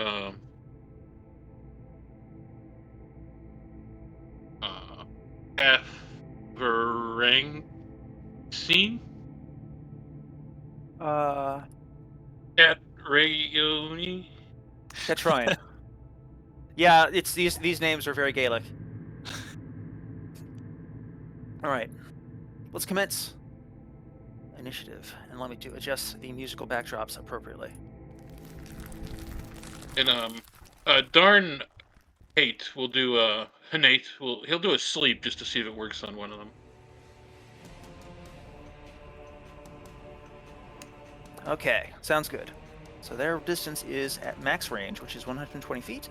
Averang scene at Rayoni. Ketroin. Yeah, it's these names are very Gaelic. All right, let's commence initiative, and let me adjust the musical backdrops appropriately. And darn hate will do Hanate he'll do a sleep just to see if it works on one of them. Okay, sounds good. So their distance is at max range, which is 120 feet.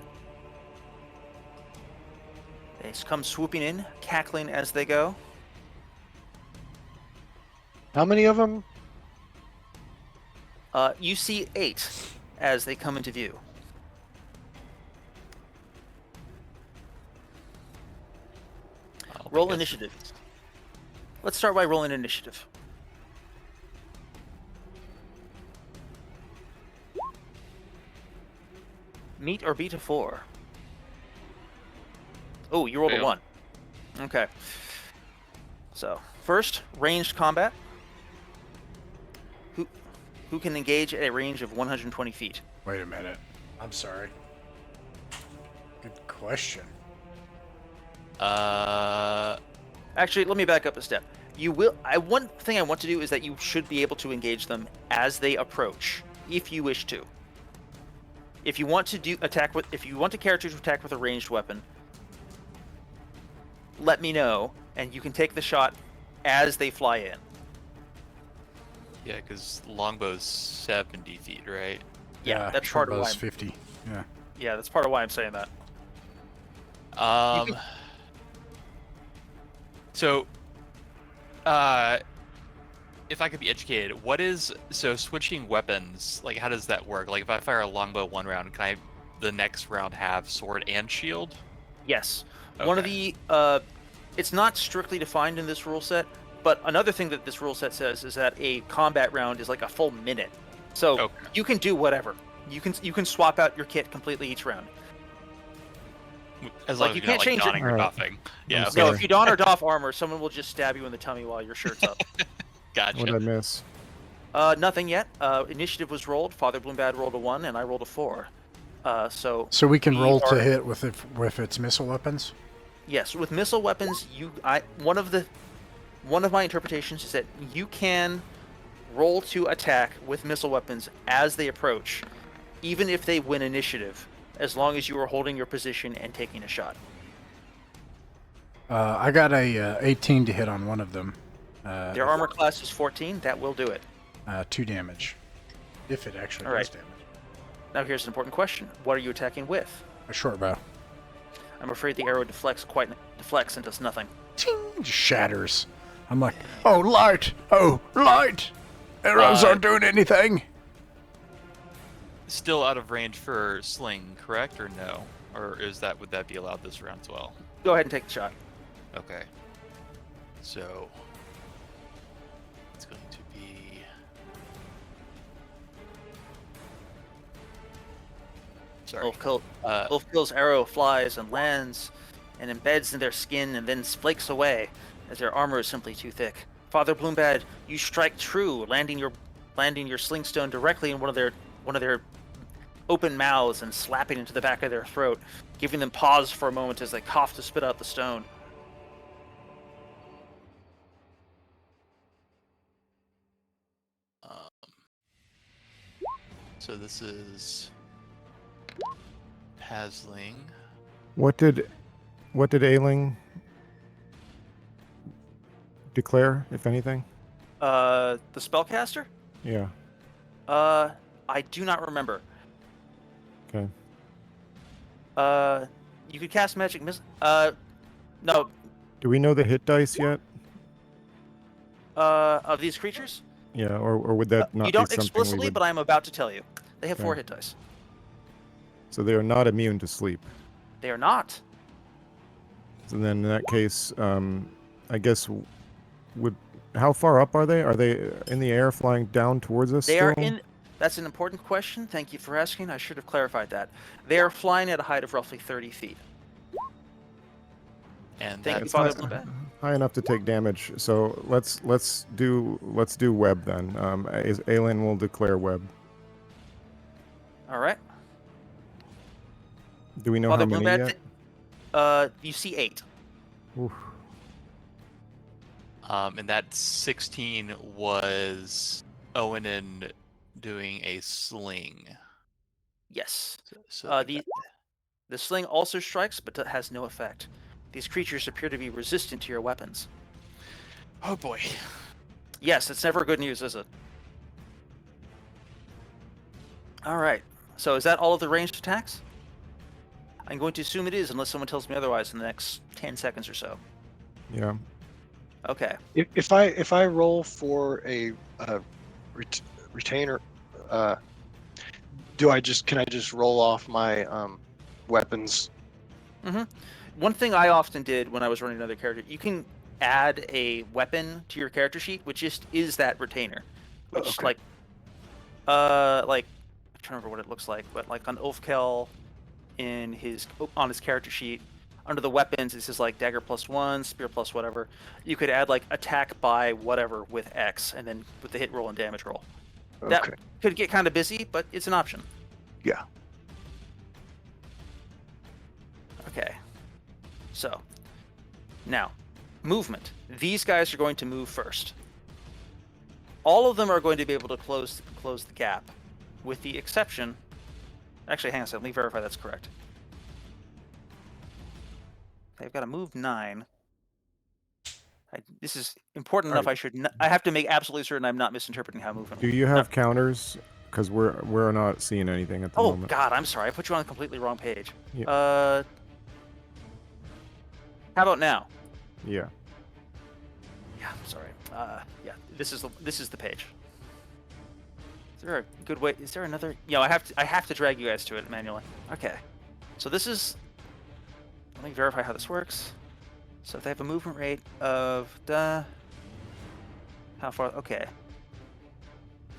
They come swooping in, cackling as they go. How many of them? You see 8 as they come into view. Roll initiative. Let's start by rolling initiative. Meet or beat a 4. Oh, you rolled a Fail. 1. Okay. So, first, ranged combat. Who can engage at a range of 120 feet? Wait a minute. I'm sorry. Good question. Actually, let me back up a step. You will. One thing I want to do is that you should be able to engage them as they approach, if you wish to. If you want to if you want a character to attack with a ranged weapon, let me know, and you can take the shot as they fly in. Yeah, because longbow's 70 feet, right? Yeah, that's part of why. Shortbow's 50. Yeah. Yeah, that's part of why I'm saying that. So, if I could be educated, what is so switching weapons? Like, how does that work? Like, if I fire a longbow one round, can I the next round have sword and shield? Yes. One of Okay. the it's not strictly defined in this rule set, but another thing that this rule set says is that a combat round is like a full minute. So Okay. you can do whatever. You can swap out your kit completely each round. As Like, long as you you're not can't like change it. donning or Alright. doffing. Yeah. I'm Okay. No, sorry. if you don or doff armor, someone will just stab you in the tummy while your shirt's up. Gotcha. What did I miss? Nothing yet. Initiative was rolled. Father Bloombad rolled a 1, and I rolled a 4. So we can roll are- to hit with its missile weapons. yes, with missile weapons, one of my interpretations is that you can roll to attack with missile weapons as they approach, even if they win initiative, as long as you are holding your position and taking a shot. I got a 18 to hit on one of them. Their armor class is 14. That will do it. 2 damage. If it actually All does right. damage. Now here's an important question. What are you attacking with? A short bow. I'm afraid the arrow deflects and does nothing. Ting! Just shatters. I'm like, oh, light! Oh, light! Arrows aren't doing anything! Still out of range for sling, correct or no? Or would that be allowed this round as well? Go ahead and take the shot. Okay. So it's going to be sorry. Ulfkill's arrow flies and lands and embeds in their skin and then flakes away as their armor is simply too thick. Father Bloombad, you strike true, landing your slingstone directly in one of their open mouths and slapping into the back of their throat, giving them pause for a moment as they cough to spit out the stone. So this is Hasling. What did Ailing declare, if anything? The spellcaster? Yeah. I do not remember. Okay. You could cast magic no, Do we know the hit dice yet? of these creatures? Yeah, or would that not You don't be something explicitly, we would... but I'm about to tell you. They have 4 Okay. hit dice. So they are not immune to sleep. They are not. So then in that case, I guess how far up are they? Are they in the air flying down towards us They still? are in. That's an important question. Thank you for asking. I should have clarified that. They are flying at a height of roughly 30 feet. And Thank you, It's Father high, Bloombad. high enough to take damage. So let's do Webb then. Aelin will declare Webb. All right. Do we know Father how many Bloombad, yet? you see 8. Oof. and that 16 was Owen doing a sling. Yes. So The sling also strikes, but has no effect. These creatures appear to be resistant to your weapons. oh boy. Yes, it's never good news, is it? All right. So is that all of the ranged attacks? I'm going to assume it is, unless someone tells me otherwise in the next 10 seconds or so. Yeah. Okay. If I roll for a retainer, can I just roll off my weapons? One thing I often did when I was running another character, you can add a weapon to your character sheet, which just is that retainer. Which Okay. I'm trying to remember what it looks like, but like on Ulfkel on his character sheet, under the weapons, it says like dagger +1, spear plus whatever. You could add like attack by whatever with X, and then with the hit roll and damage roll. Okay. That could get kind of busy, but it's an option. Yeah. Okay. So, now, movement. These guys are going to move first. All of them are going to be able to close the gap, with the exception. Actually, hang on a second. Let me verify that's correct. They've got to move 9. This is important enough. I have to make absolutely certain I'm not misinterpreting how movement. Do you have counters? Because we're not seeing anything at the Oh moment. God, I'm sorry. I put you on a completely wrong page. Yeah. How about now? Yeah. Yeah, I'm sorry. Yeah, This is the page. Is there a good way? Is there another? I have to drag you guys to it manually. Okay. So this is. Let me verify how this works. So if they have a movement rate of how far? Okay.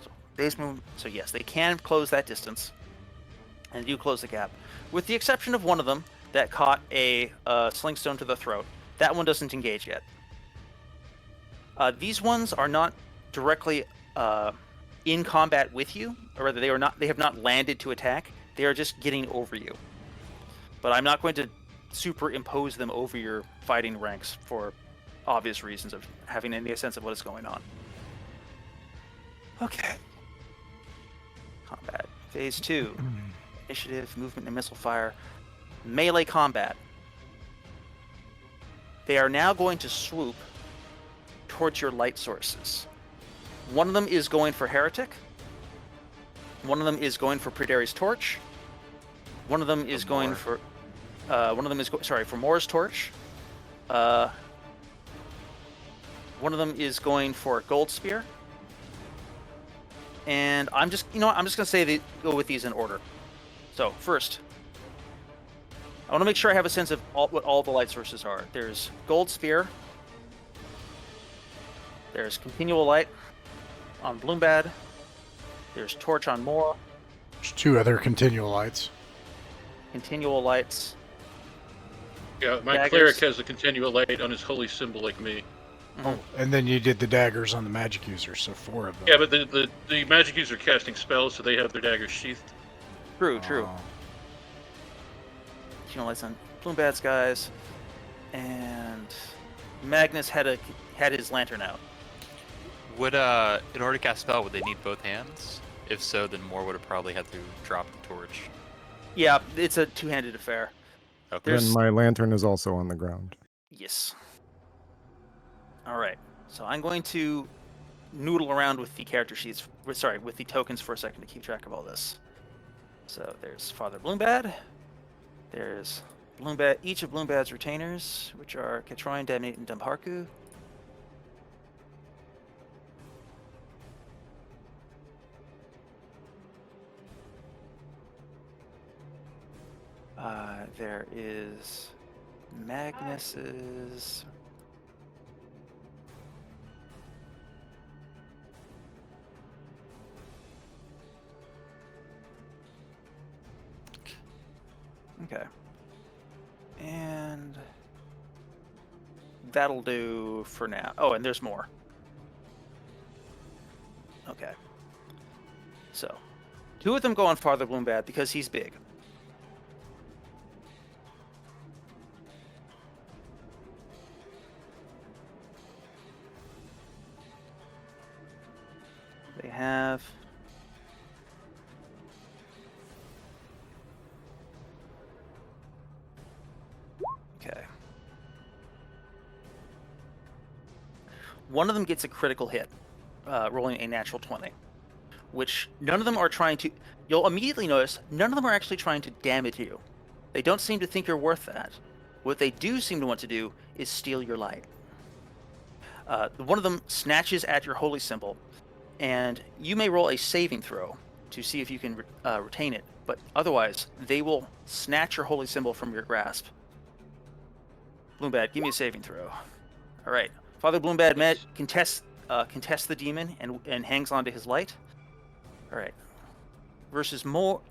So base move. So yes, they can close that distance, and do close the gap, with the exception of one of them that caught a sling stone to the throat. That one doesn't engage yet. These ones are not directly in combat with you, or rather, they have not landed to attack. They are just getting over you. But I'm not going to superimpose them over your fighting ranks for obvious reasons of having any sense of what is going on. Okay. Combat. Phase 2. Initiative, movement, and missile fire. Melee combat. They are now going to swoop towards your light sources. One of them is going for Heretic. One of them is going for Predari's Torch. One of them is going for... for Moore's Torch. One of them is going for Gold Spear. And I'm just going to say they go with these in order. So, first, I want to make sure I have a sense of what all the light sources are. There's Gold Spear. There's Continual Light on Bloombad. There's Torch on Moore. There's 2 other continual lights. Continual Lights. Yeah, my Daggers. cleric has a continual light on his holy symbol like me. Oh, and then you did the daggers on the magic user, so 4 of them. Yeah, but the magic user casting spells, so they have their daggers sheathed. True. Oh. Continual Lights on Bloombad's guys. And Magnus had his lantern out. Would in order to cast spell, would they need both hands? If so, then Moore would have probably had to drop the torch. Yeah, it's a two-handed affair. Okay. And my lantern is also on the ground. Yes. All right. So I'm going to noodle around with the character sheets. With the tokens for a second to keep track of all this. So there's Father Bloombad. There's Bloombad. Each of Bloombad's retainers, which are Ketroin, Damnate, and Dumparku. There is Magnus's. Okay. And that'll do for now. Oh, and there's more. Okay. So, 2 of them go on Father Bloombad because he's big. They have... Okay. One of them gets a critical hit, rolling a natural 20, which none of them are trying to... You'll immediately notice none of them are actually trying to damage you. They don't seem to think you're worth that. What they do seem to want to do is steal your light. One of them snatches at your holy symbol, and you may roll a saving throw to see if you can retain it, but otherwise, they will snatch your holy symbol from your grasp. Bloombad, give me a saving throw. All right. Father Bloombad contests the demon and hangs onto his light. All right. Versus Moore.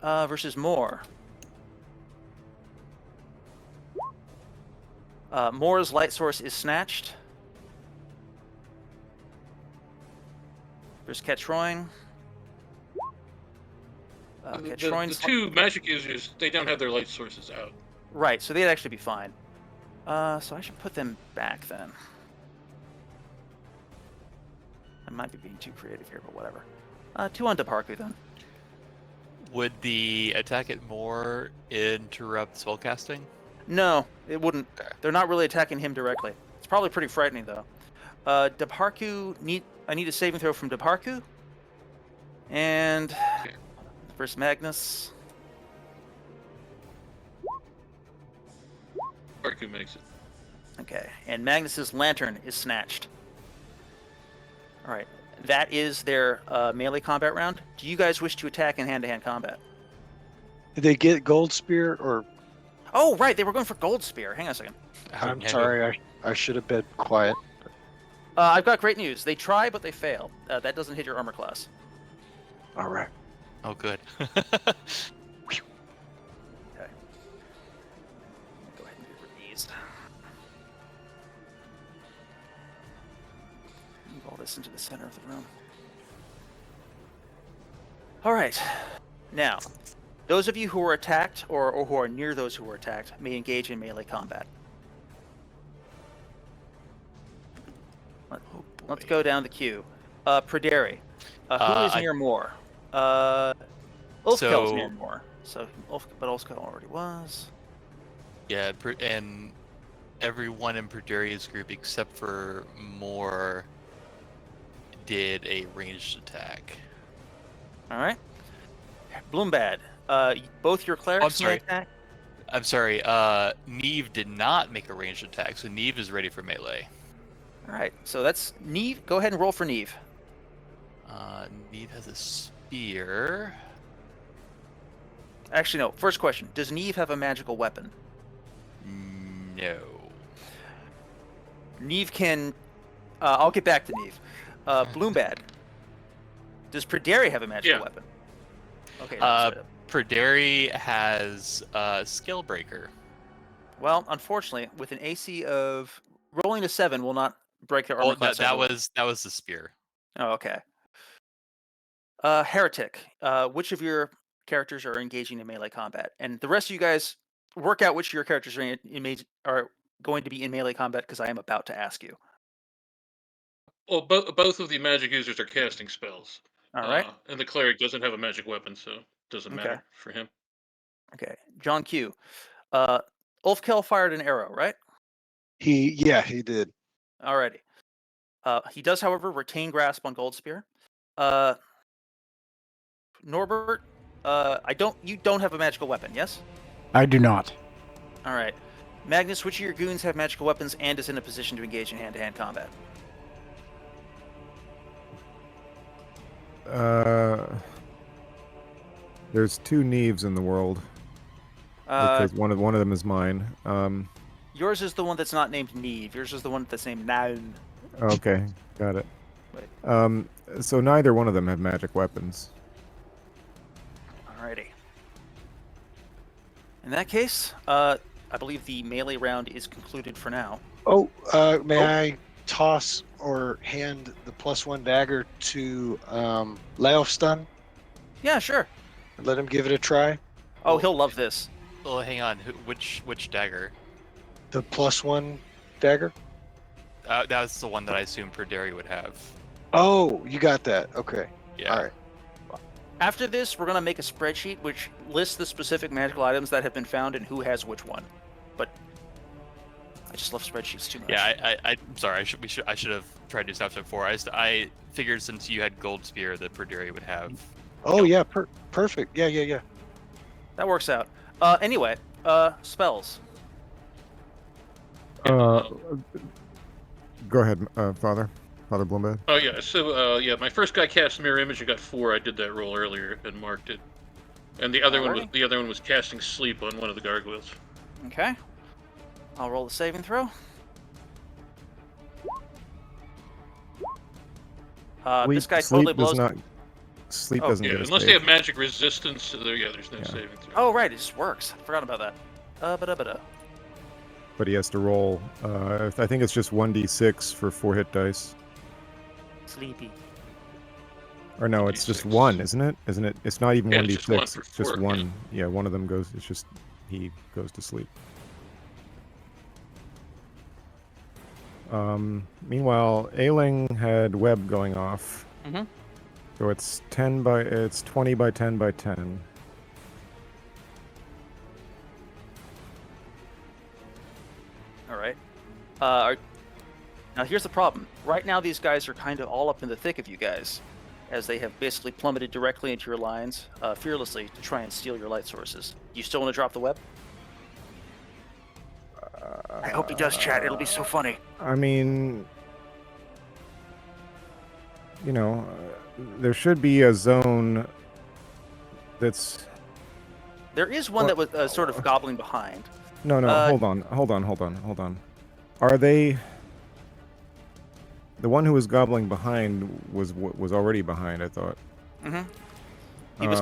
Moore's light source is snatched. There's Ketroin. The 2 magic users, they don't have their light sources out. Right, so they'd actually be fine. So I should put them back then. I might be being too creative here, but whatever. 2 on Deparku then. Would the attack at Moore interrupt spellcasting? No, it wouldn't. Okay. They're not really attacking him directly. It's probably pretty frightening though. Deparku I need a saving throw from Deparku. And versus Magnus. Arku makes it. Okay, and Magnus's lantern is snatched. All right. That is their melee combat round. Do you guys wish to attack in hand-to-hand combat? Did they get gold spear or? Oh, right. They were going for gold spear. Hang on a second. Oh, I'm no. sorry. I should have been quiet. I've got great news. They try, but they fail. That doesn't hit your armor class. All right. Oh, good. Okay. Go ahead and get rid of these. Move all this into the center of the room. All right. Now, those of you who were attacked or who are near those who were attacked may engage in melee combat. Let's go down the queue. Praderi, who is near more? Ulfkel's near more. So, but Ulfkel already was. Yeah, and everyone in Perderia's group except for Moore did a ranged attack. All right. Bloombad, both your clerics may attack. I'm sorry. Neve did not make a ranged attack, so Neve is ready for melee. All right. So that's Neve. Go ahead and roll for Neve. Neve has a spear. Actually, no. First question: does Neve have a magical weapon? No. Neve can. I'll get back to Neve. Bloombad. Does Praderi have a magical weapon? Okay. Perderi has Scalebreaker. Well, unfortunately, with an AC of rolling a 7 will not break their armor class. That was the spear. Oh, okay. Heretic. Which of your characters are engaging in melee combat? And the rest of you guys work out which of your characters are going to be in melee combat, because I am about to ask you. Well, both of the magic users are casting spells. All right. And the cleric doesn't have a magic weapon, so it doesn't matter for him. Okay. John Q. Ulfkel fired an arrow, right? He did. Alrighty. He does, however, retain grasp on Gold Spear. Norbert, you don't have a magical weapon, yes? I do not. All right. Magnus, which of your goons have magical weapons and is in a position to engage in hand-to-hand combat? There's 2 Neves in the world. Because one of them is mine. Yours is the one that's not named Neve. Yours is the one that's named Naun. Okay, got it. Wait. So neither one of them have magic weapons. Alrighty. In that case, I believe the melee round is concluded for now. Oh, may I toss or hand the +1 dagger to Laofstan? Yeah, sure. Let him give it a try. Oh, he'll love this. Oh, hang on. Which dagger? The +1 dagger? That was the one that I assumed Perderi would have. Oh, you got that. Okay. Yeah. All right. After this, we're going to make a spreadsheet which lists the specific magical items that have been found and who has which one. But I just love spreadsheets too much. Yeah, I'm sorry. I should have tried to do stuff before. I figured since you had Gold Spear that Perderi would have. Oh, yeah. Perfect. Yeah. That works out. Anyway, spells. Go ahead, Father Bloombad. Oh yeah, so my first guy cast Mirror Image. I got 4. I did that roll earlier and marked it. And the other one was casting Sleep on one of the gargoyles. Okay. I'll roll the saving throw. This guy totally blows. Sleep doesn't get a unless save. they have magic resistance. There's no saving throw. Oh right, it just works. I forgot about that. But he has to roll. I think it's just 1d6 for 4 hit dice. Sleepy. Or no, it's just 1, isn't it? Isn't it? It's not even 1d6. It's just 1 it's for just 4, 1. Yeah, one of them goes. It's just he goes to sleep. Meanwhile, Ailing had web going off. Mm-hmm. So it's 20 by 10 by 10. All right. Now here's the problem. Right now, these guys are kind of all up in the thick of you guys, as they have basically plummeted directly into your lines, fearlessly, to try and steal your light sources. You still want to drop the web? I hope he does, chat. It'll be so funny. I mean, you know, there should be a zone that's... There is one Well, that was sort of gobbling behind. No, hold on. Are they... The one who was gobbling behind was already behind, I thought. Mm-hmm. He was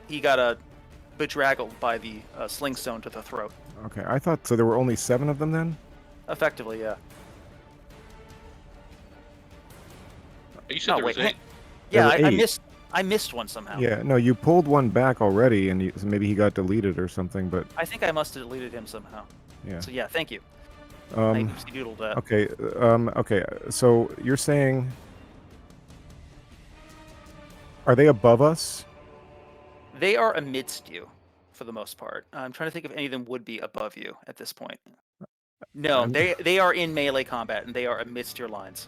he got bedraggled by the sling stone to the throat. Okay, I thought... So there were only 7 of them then? Effectively, yeah. You said there was 8. Yeah, There were 8. I missed one somehow. Yeah, no, you pulled one back already, and so maybe he got deleted or something, but... I think I must have deleted him somehow. Yeah. So yeah, thank you. I doodled that. Okay, okay, so you're saying... Are they above us? They are amidst you, for the most part. I'm trying to think if any of them would be above you at this point. No, they are in melee combat, and they are amidst your lines.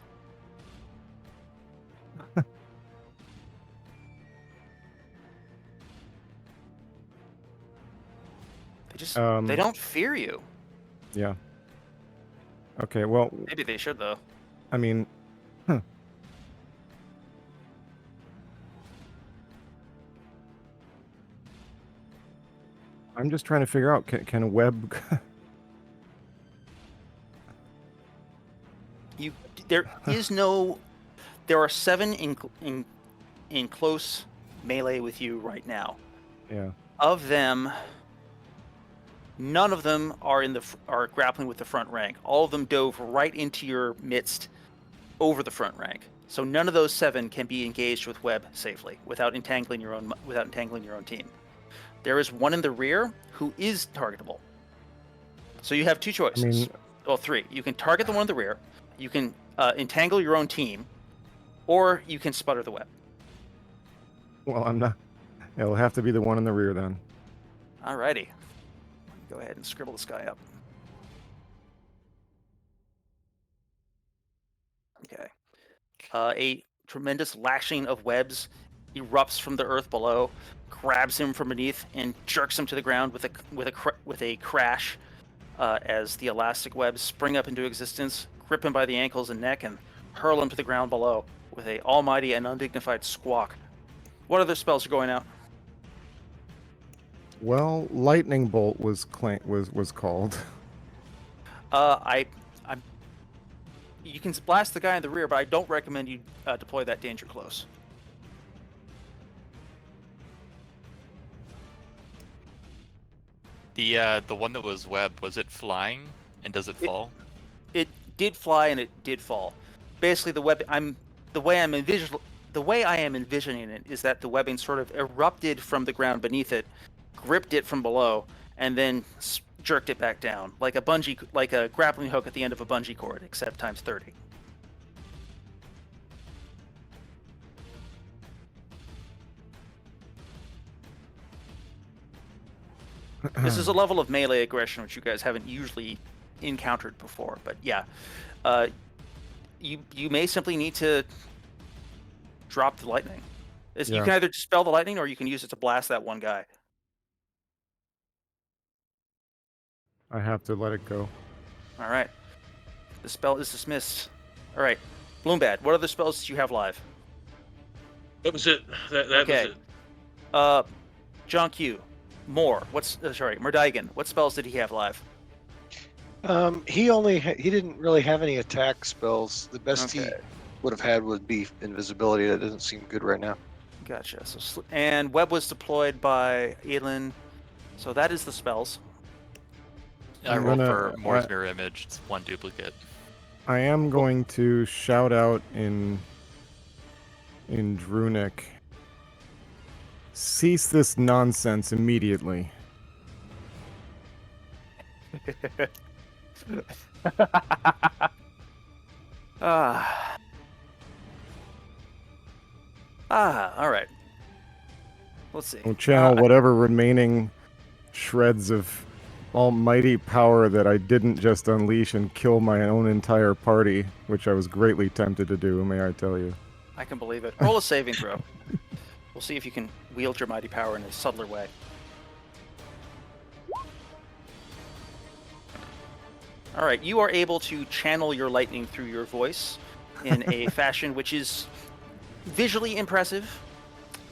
They don't fear you. Yeah. Okay, well... Maybe they should, though. I mean... I'm just trying to figure out, can Webb... There is no... There are 7 in close melee with you right now. Yeah. Of them, none of them are are grappling with the front rank. All of them dove right into your midst over the front rank. So none of those 7 can be engaged with Webb safely without entangling your own team. There is one in the rear who is targetable. So you have 2 choices. Well, 3. You can target the one in the rear. You can entangle your own team, or you can sputter the web. Well, I'm not... It'll have to be the one in the rear then. Alrighty. Go ahead and scribble this guy up. Okay. A tremendous lashing of webs erupts from the earth below, grabs him from beneath, and jerks him to the ground with a crash as the elastic webs spring up into existence, grip him by the ankles and neck, and hurl him to the ground below with a almighty and undignified squawk. What other spells are going out? Well, lightning bolt was called. You can blast the guy in the rear, but I don't recommend you deploy that danger close. The one that was web, was it flying, and does it fall? It did fly and it did fall. Basically, the way I am envisioning it is that the webbing sort of erupted from the ground beneath it, gripped it from below, and then jerked it back down like a grappling hook at the end of a bungee cord, except times 30. This is a level of melee aggression which you guys haven't usually encountered before, but yeah, you may simply need to drop the lightning. You can either dispel the lightning or you can use it to blast that one guy. I have to let it go. All right. The spell is dismissed. All right. Bloombad, what other spells do you have live? That was it. That Okay. was it. John Q. Merdaigan, what spells did he have live? He didn't really have any attack spells. The best he would have had would be invisibility. That doesn't seem good right now. Gotcha. And Web was deployed by Elin. So that is the spells. I rolled for Moore's Mirror Image. It's 1 duplicate. I am going to shout out in Drunic. Cease this nonsense immediately. All right. Let's see. We'll channel whatever remaining shreds of almighty power that I didn't just unleash and kill my own entire party, which I was greatly tempted to do, may I tell you. I can believe it. Roll a saving throw. We'll see if you can wield your mighty power in a subtler way. All right, you are able to channel your lightning through your voice in a fashion which is visually impressive,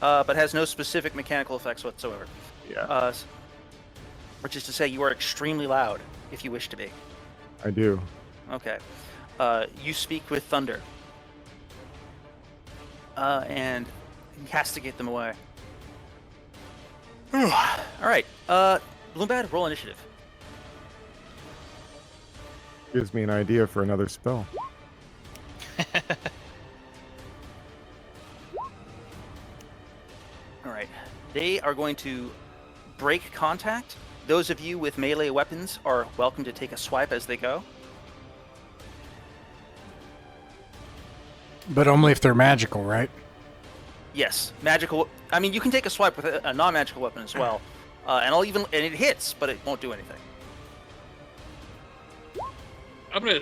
but has no specific mechanical effects whatsoever. Yeah. Which is to say, you are extremely loud if you wish to be. I do. Okay. You speak with thunder. And castigate them away. All right. Bloombad, roll initiative. Gives me an idea for another spell. All right. They are going to break contact. Those of you with melee weapons are welcome to take a swipe as they go. But only if they're magical, right? Yes, magical. I mean, you can take a swipe with a non-magical weapon as well, and it hits, but it won't do anything. I'm gonna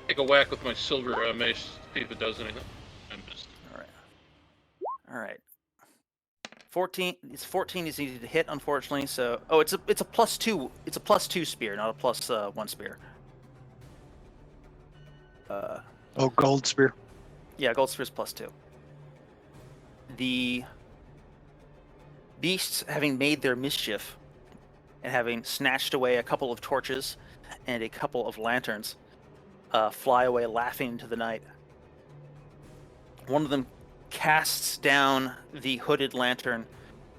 take a whack with my silver mace, see if it does anything. I missed. All right. 14. It's 14 is easy to hit, unfortunately. So, it's a +2. It's a +2 spear, not a +1 spear. Oh, gold spear. Yeah, gold spear is +2. The beasts, having made their mischief and having snatched away a couple of torches and a couple of lanterns, fly away laughing into the night. One of them casts down the hooded lantern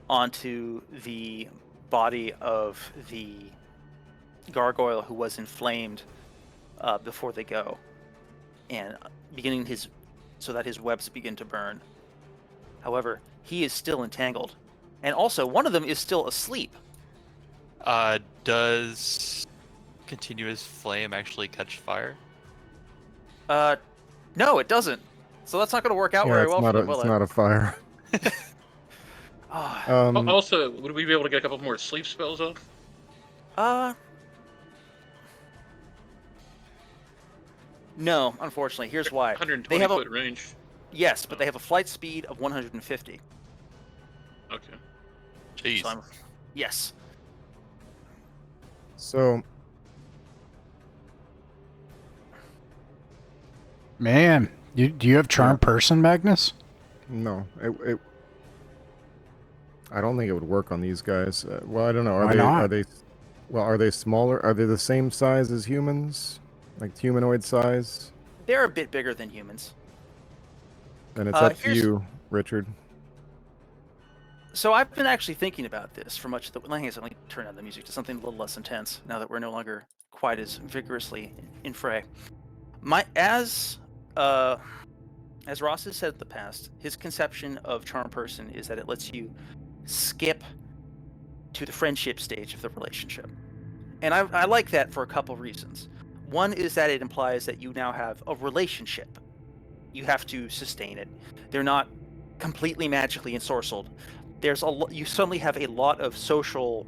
onto the body of the gargoyle who was inflamed before they go, and so that his webs begin to burn. However, he is still entangled, and also one of them is still asleep. Does continuous flame actually catch fire? No, it doesn't. So that's not going to work out Yeah, very it's well not for a, them, will it's it? not a fire. Ah, Also, would we be able to get a couple more sleep spells off? No, unfortunately. Here's why. 120 They have foot range. Yes, but they have a flight speed of 150. Okay. Jeez. So yes. So, Man, do you have charm person, Magnus? no, I don't think it would work on these guys. Well, I don't know. Why not? Are they smaller? Are they the same size as humans? Like humanoid size? They're a bit bigger than humans. Then it's up to here's- you, Richard. So I've been actually thinking about this for much of the... Let me turn down the music to something a little less intense now that we're no longer quite as vigorously in fray. As Ross has said in the past, his conception of charm person is that it lets you skip to the friendship stage of the relationship. And I like that for a couple reasons. One is that it implies that you now have a relationship. You have to sustain it. They're not completely magically ensorcelled. You suddenly have a lot of social,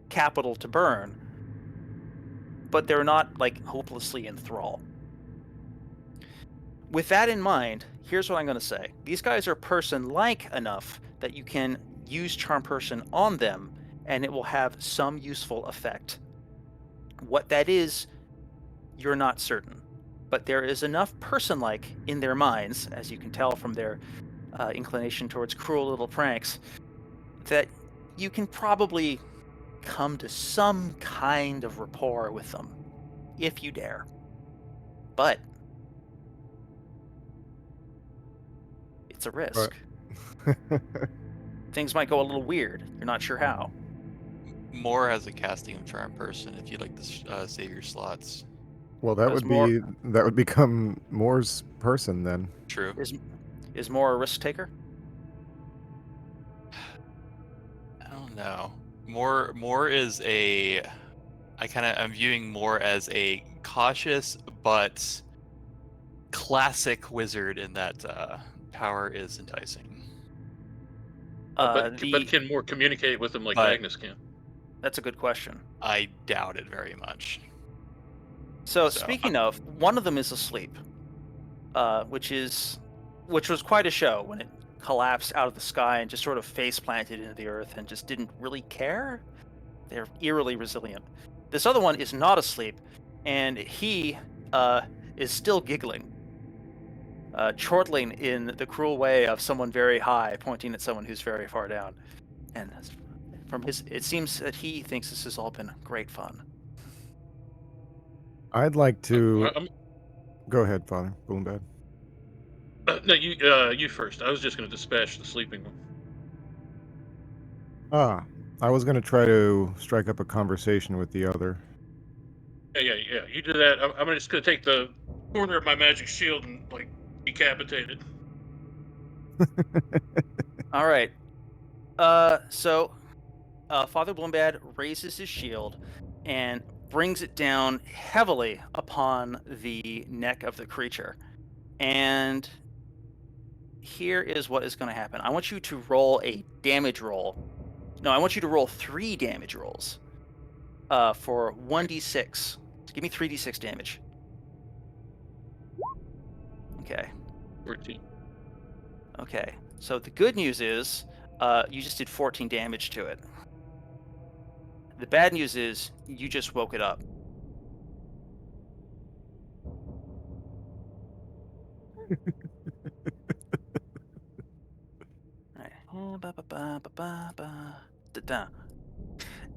capital to burn, but they're not, hopelessly in thrall. With that in mind, here's what I'm going to say. These guys are person-like enough that you can use Charm Person on them, and it will have some useful effect. What that is, you're not certain. But there is enough person-like in their minds, as you can tell from their inclination towards cruel little pranks, that you can probably come to some kind of rapport with them, if you dare. But it's a risk. Things might go a little weird. You're not sure how. More has a casting of charm person if you'd like to save your slots. Well, that Does would become Moore's person then. True. Is Moore a risk taker? I don't know. More is I'm viewing more as a cautious but classic wizard in that power is enticing. But can more communicate with them like But- Magnus can? That's a good question. I doubt it very much. So So, speaking of, one of them is asleep, which was quite a show when it collapsed out of the sky and just sort of face planted into the earth and just didn't really care. They're eerily resilient. This other one is not asleep, and he is still giggling. chortling in the cruel way of someone very high pointing at someone who's very far down. And from it seems that he thinks this has all been great fun. I'd like to I'm- go ahead, Father Boombad. no, you first. I was just going to dispatch the sleeping one. I was going to try to strike up a conversation with the other. Yeah. You do that. I'm just going to take the corner of my magic shield and like decapitate it. All right. So Father Bloombad raises his shield and brings it down heavily upon the neck of the creature. And here is what is going to happen. I want you to roll a damage roll. No, I want you to roll 3 damage rolls for 1d6. Give me 3d6 damage. Okay. 14. Okay. So the good news is you just did 14 damage to it. The bad news is you just woke it up.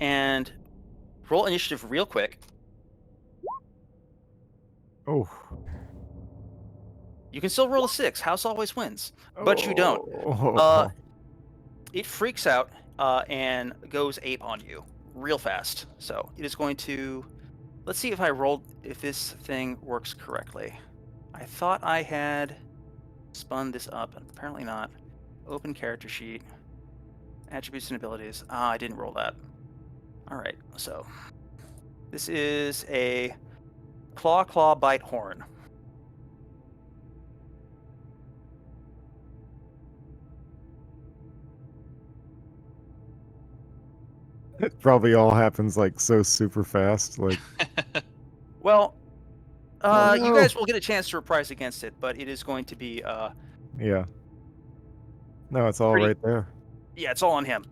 And roll initiative real quick. Oh. You can still roll a 6. House always wins, but you don't. Oh. It freaks out and goes ape on you real fast. So it is going to. Let's see if this thing works correctly. I thought I had spun this up, and apparently not. Open character sheet. Attributes and abilities. I didn't roll that. All right, so this is a claw, bite, horn. It probably all happens like so super fast. Like, Well, Oh, you no. guys will get a chance to reprise against it, but it is going to be yeah. No, it's all Pretty- right there. yeah, it's all on him.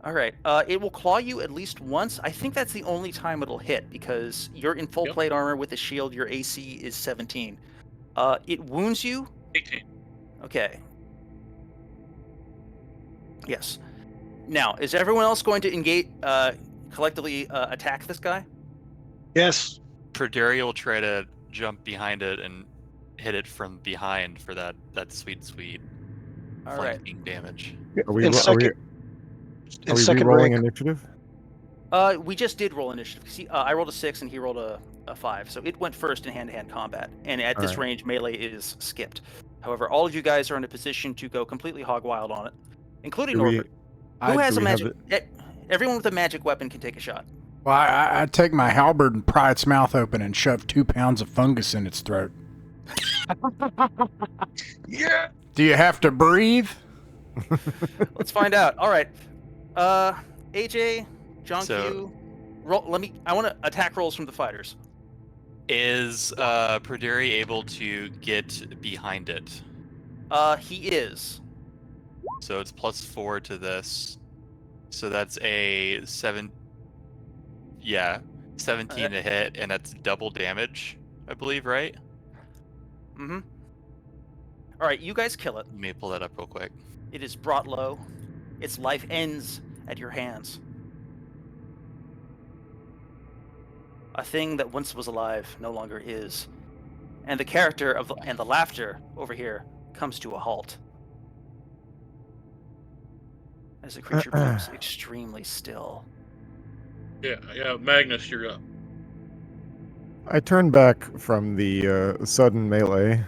All right. It will claw you at least once. I think that's the only time it'll hit because you're in full Yep. plate armor with a shield. Your AC is 17. It wounds you. 18. Okay. Yes. Now, is everyone else going to engage, collectively attack this guy? Yes. Perderi will try to jump behind it and hit it from behind for that sweet All right. flanking damage. Are we, In are second, we, in are we second re-rolling rank, initiative? We just did roll initiative. See, I rolled a 6 and he rolled a 5, so it went first in hand-to-hand combat. And at this Alright. range, melee is skipped. However, all of you guys are in a position to go completely hog wild on it, including Do we- Norbert. Who has do a we have magic? Everyone with a magic weapon can take a shot. Well, I take my halberd and pry its mouth open and shove 2 pounds of fungus in its throat. yeah. Do you have to breathe? Let's find out. All right. AJ, John So- Q, roll. I want to attack rolls from the fighters. Is Perderi able to get behind it? He is. So it's +4 to this. So that's a 7. Yeah, 17 to hit, and that's double damage, I believe, right? Mm-hmm. All right, you guys kill it. Let me pull that up real quick. It is brought low. Its life ends at your hands. A thing that once was alive no longer is. And the character and the laughter over here comes to a halt. As the creature becomes extremely still. Yeah, Magnus, you're up. I turn back from the sudden melee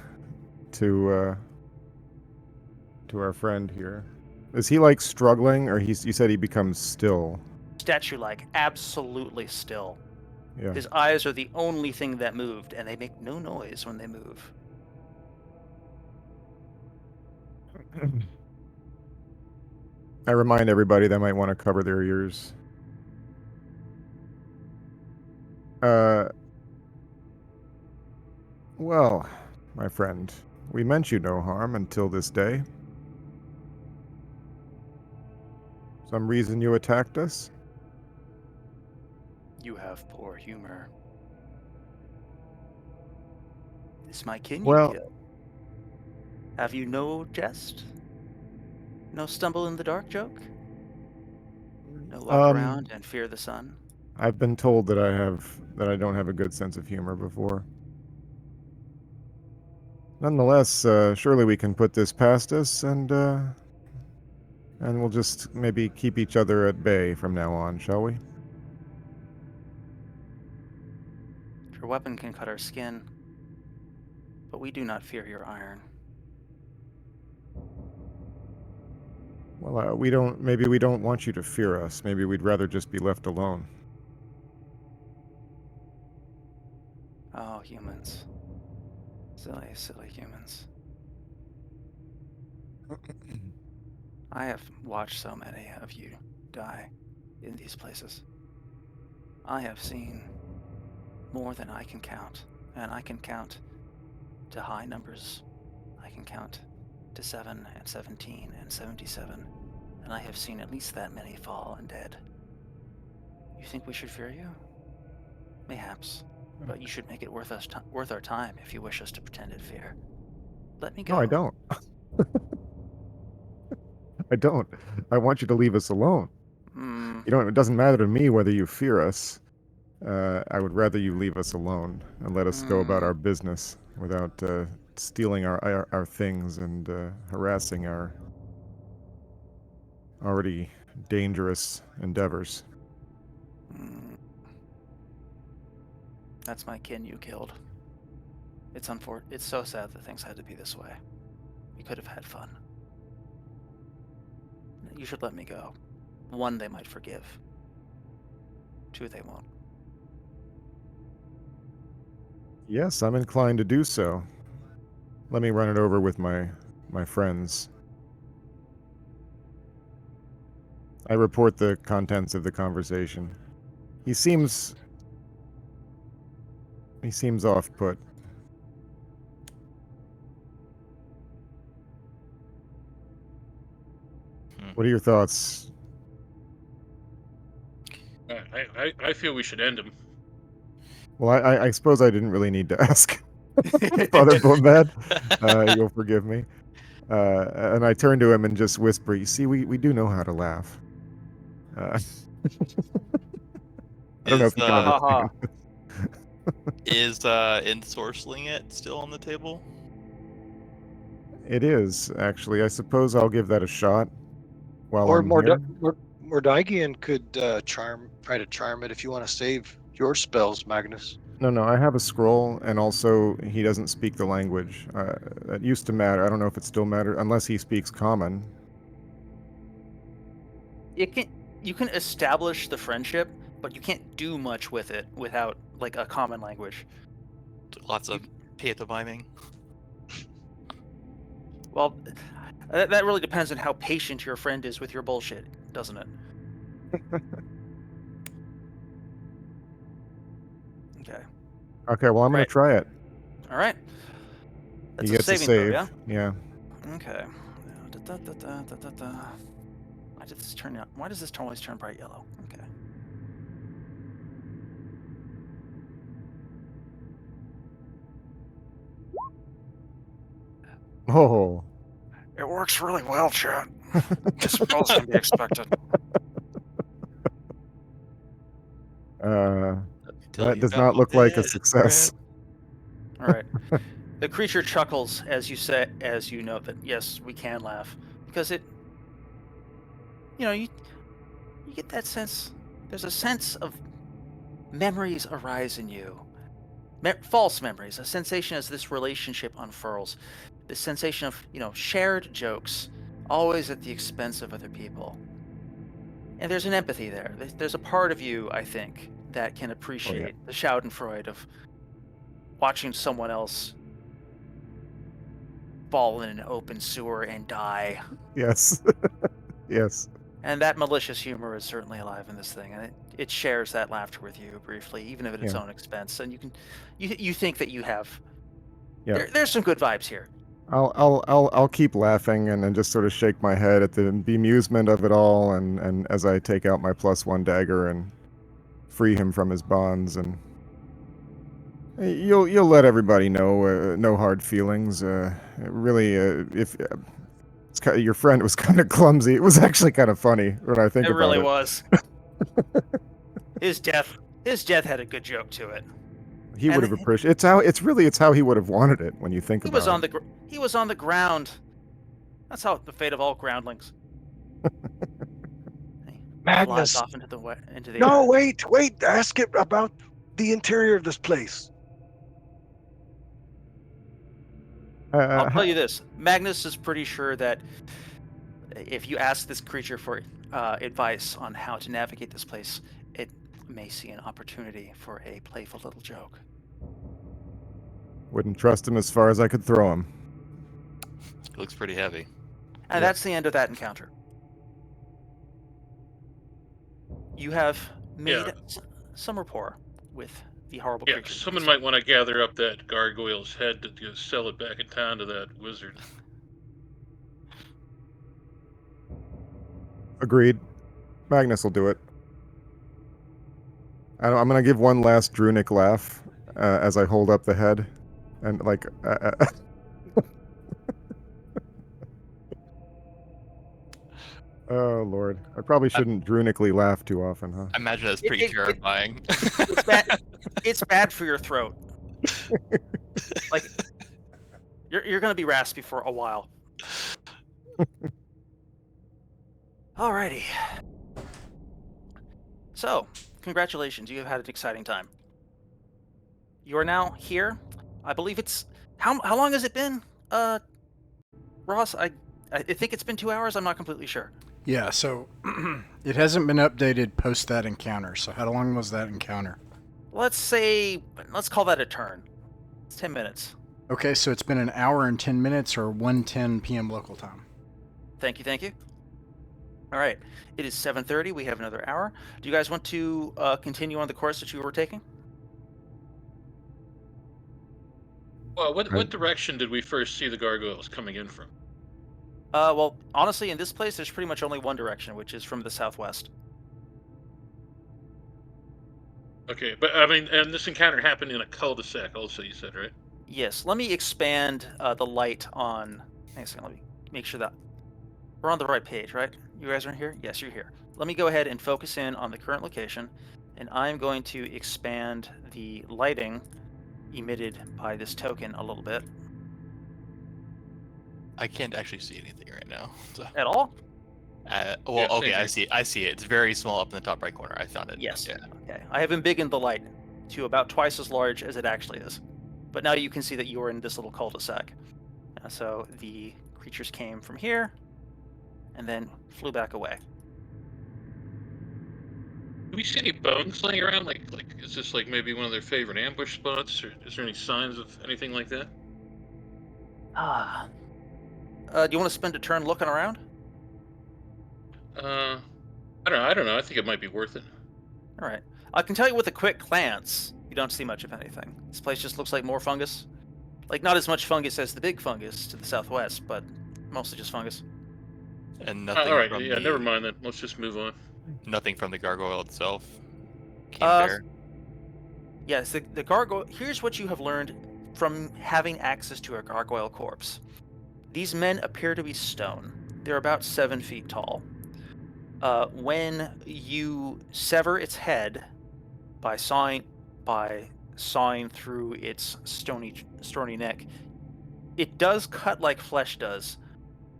to our friend here. Is he like struggling, or you said he becomes still? Statue-like, absolutely still. Yeah. His eyes are the only thing that moved, and they make no noise when they move. I remind everybody they might want to cover their ears. Well, my friend, we meant you no harm until this day. Some reason you attacked us? You have poor humor. Is my kin you Well, kill? Have you no jest? No stumble in the dark joke? No walk around and fear the sun? I've been told that I don't have a good sense of humor before. Nonetheless, surely we can put this past us, and we'll just maybe keep each other at bay from now on, shall we? Your weapon can cut our skin, but we do not fear your iron. Well, we don't. Maybe we don't want you to fear us. Maybe we'd rather just be left alone. Oh, humans. Silly, silly humans. I have watched so many of you die in these places. I have seen more than I can count, and I can count to high numbers. I can count to 7 and 17 and 77, and I have seen at least that many fall and dead. You think we should fear you? Mayhaps, but you should make it worth our time if you wish us to pretend in fear. Let me go. No, I don't. I don't. I want you to leave us alone. You know, it doesn't matter to me whether you fear us. I would rather you leave us alone and let us go about our business without stealing our things and harassing our already dangerous endeavors. That's my kin you killed. It's so sad that things had to be this way. We could have had fun. You should let me go. 1, they might forgive. 2, they won't. Yes, I'm inclined to do so. Let me run it over with my friends. I report the contents of the conversation. He seems off-put. What are your thoughts? I feel we should end him. Well, I suppose I didn't really need to ask. Father Bloodbad, you'll forgive me. And I turn to him and just whisper, you see, we do know how to laugh. I don't know if you can understand. Is ensorceling it still on the table? It is, actually. I suppose I'll give that a shot while Or I'm here. Mordigian could try to charm it if you want to save your spells, Magnus. No, I have a scroll, and also he doesn't speak the language. That used to matter. I don't know if it still matters, unless he speaks common. You can establish the friendship, but you can't do much with it without like a common language. Lots of pantomiming. Well, that really depends on how patient your friend is with your bullshit, doesn't it? Okay. Okay, well, I'm going to try it. All right. That's He gets a a saving save. throw, yeah? Yeah. Okay. Why does this turn always turn bright yellow? Okay. Oh. It works really well, chat. Just falls can be expected. That does not look like a success. All right. The creature chuckles as you note that yes, we can laugh because it. You get that sense. There's a sense of memories arise in you. False memories, a sensation as this relationship unfurls. This sensation of, shared jokes, always at the expense of other people. And there's an empathy there. There's a part of you, I think, that can appreciate the schadenfreude of watching someone else fall in an open sewer and die. Yes. Yes. And that malicious humor is certainly alive in this thing, and it shares that laughter with you briefly, even if at its own expense. And you think that you have. Yeah. There's some good vibes here. I'll keep laughing and then just sort of shake my head at the bemusement of it all, and as I take out my +1 dagger and free him from his bonds, and you'll let everybody know. No hard feelings. Really, if your friend was kind of clumsy, it was actually kind of funny when I think It about really it. was. His death had a good joke to it. He would have And appreciated. It's how he would have wanted it when you think He about was it. on he was on the ground. That's how the fate of all groundlings. He flies Magnus. off into the No, air. wait. Ask it about the interior of this place. I'll tell you this: Magnus is pretty sure that if you ask this creature for advice on how to navigate this place, it may see an opportunity for a playful little joke. Wouldn't trust him as far as I could throw him. It looks pretty heavy. And that's the end of that encounter. You have made some rapport with the horrible Yeah, creature. someone might want to gather up that gargoyle's head to go sell it back in town to that wizard. Agreed. Magnus will do it. I'm gonna give one last Drunic laugh as I hold up the head, and like. Oh Lord, I probably shouldn't Drunically laugh too often, huh? I imagine that's pretty terrifying. It's bad for your throat. Like you're gonna be raspy for a while. Alrighty. So, congratulations, you have had an exciting time. You are now here. I believe it's how long has it been? Ross, I think it's been 2 hours. I'm not completely sure. Yeah, so it hasn't been updated post that encounter. So how long was that encounter? Let's call that a turn. It's 10 minutes. Okay, so it's been an hour and 10 minutes, or 1:10 p.m. local time. Thank you. All right, it is 7:30. We have another hour. Do you guys want to continue on the course that you were taking? Well, what direction did we first see the gargoyles coming in from? Well, honestly, in this place, there's pretty much only one direction, which is from the southwest. Okay, but I mean, and this encounter happened in a cul-de-sac also, you said, right? Yes, let me expand the light on... Hang on a second, let me make sure that... We're on the right page, right? You guys are in here? Yes, you're here. Let me go ahead and focus in on the current location, and I'm going to expand the lighting emitted by this token a little bit. I can't actually see anything right now. So. At all? Okay, I see it. It's very small up in the top right corner. I found it. Yes. Yeah. Okay. I have embiggened the light to about twice as large as it actually is. But now you can see that you are in this little cul-de-sac. So the creatures came from here and then flew back away. Do we see any bones laying around? Like, is this like maybe one of their favorite ambush spots, or is there any signs of anything like that? Do you want to spend a turn looking around? I don't know. I think it might be worth it. All right. I can tell you with a quick glance, you don't see much of anything. This place just looks like more fungus. Like, not as much fungus as the big fungus to the southwest, but mostly just fungus. And nothing. All right. From Yeah. Never mind then. Let's just move on. Nothing from the gargoyle itself came there. Yes, the gargoyle. Here's what you have learned from having access to a gargoyle corpse. These men appear to be stone. They're about 7 feet tall. When you sever its head by sawing through its stony neck, it does cut like flesh does,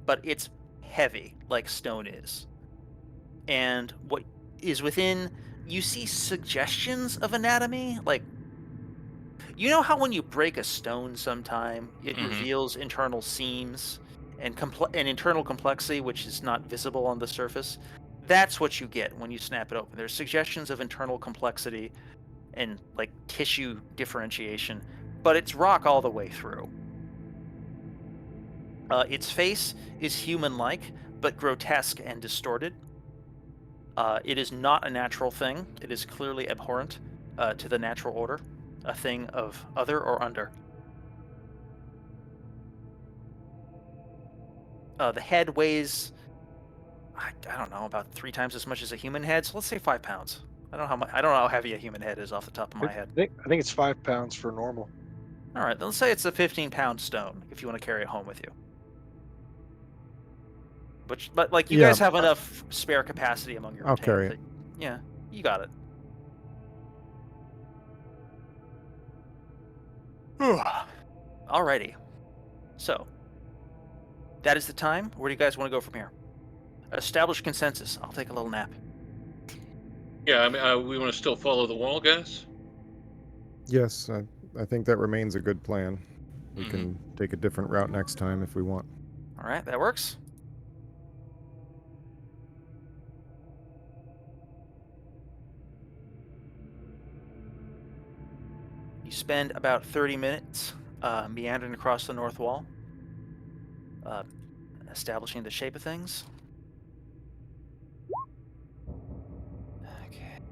but it's heavy like stone is. And what is within, you see suggestions of anatomy, like, you know how when you break a stone sometime, it reveals internal seams and internal complexity which is not visible on the surface? That's what you get when you snap it open. There's suggestions of internal complexity and like tissue differentiation, but it's rock all the way through. Its face is human-like, but grotesque and distorted. It is not a natural thing. It is clearly abhorrent to the natural order, a thing of other or under. The head weighs, I don't know, about 3 times as much as a human head, so let's say 5 pounds. I don't know how much, I don't know how heavy a human head is off the top of my head. I think it's 5 pounds for normal. All right, then let's say it's a 15-pound stone if you want to carry it home with you. But like you Yeah. guys have enough spare capacity among your I'll retainers carry that- it. Yeah, you got it. Alrighty. So, that is the time. Where do you guys want to go from here? Establish consensus. I'll take a little nap. Yeah, I mean, we want to still follow the wall, guys. Yes, I think that remains a good plan. We Mhm. can take a different route next time if we want. All right, that works. You spend about 30 minutes meandering across the north wall, establishing the shape of things. Okay.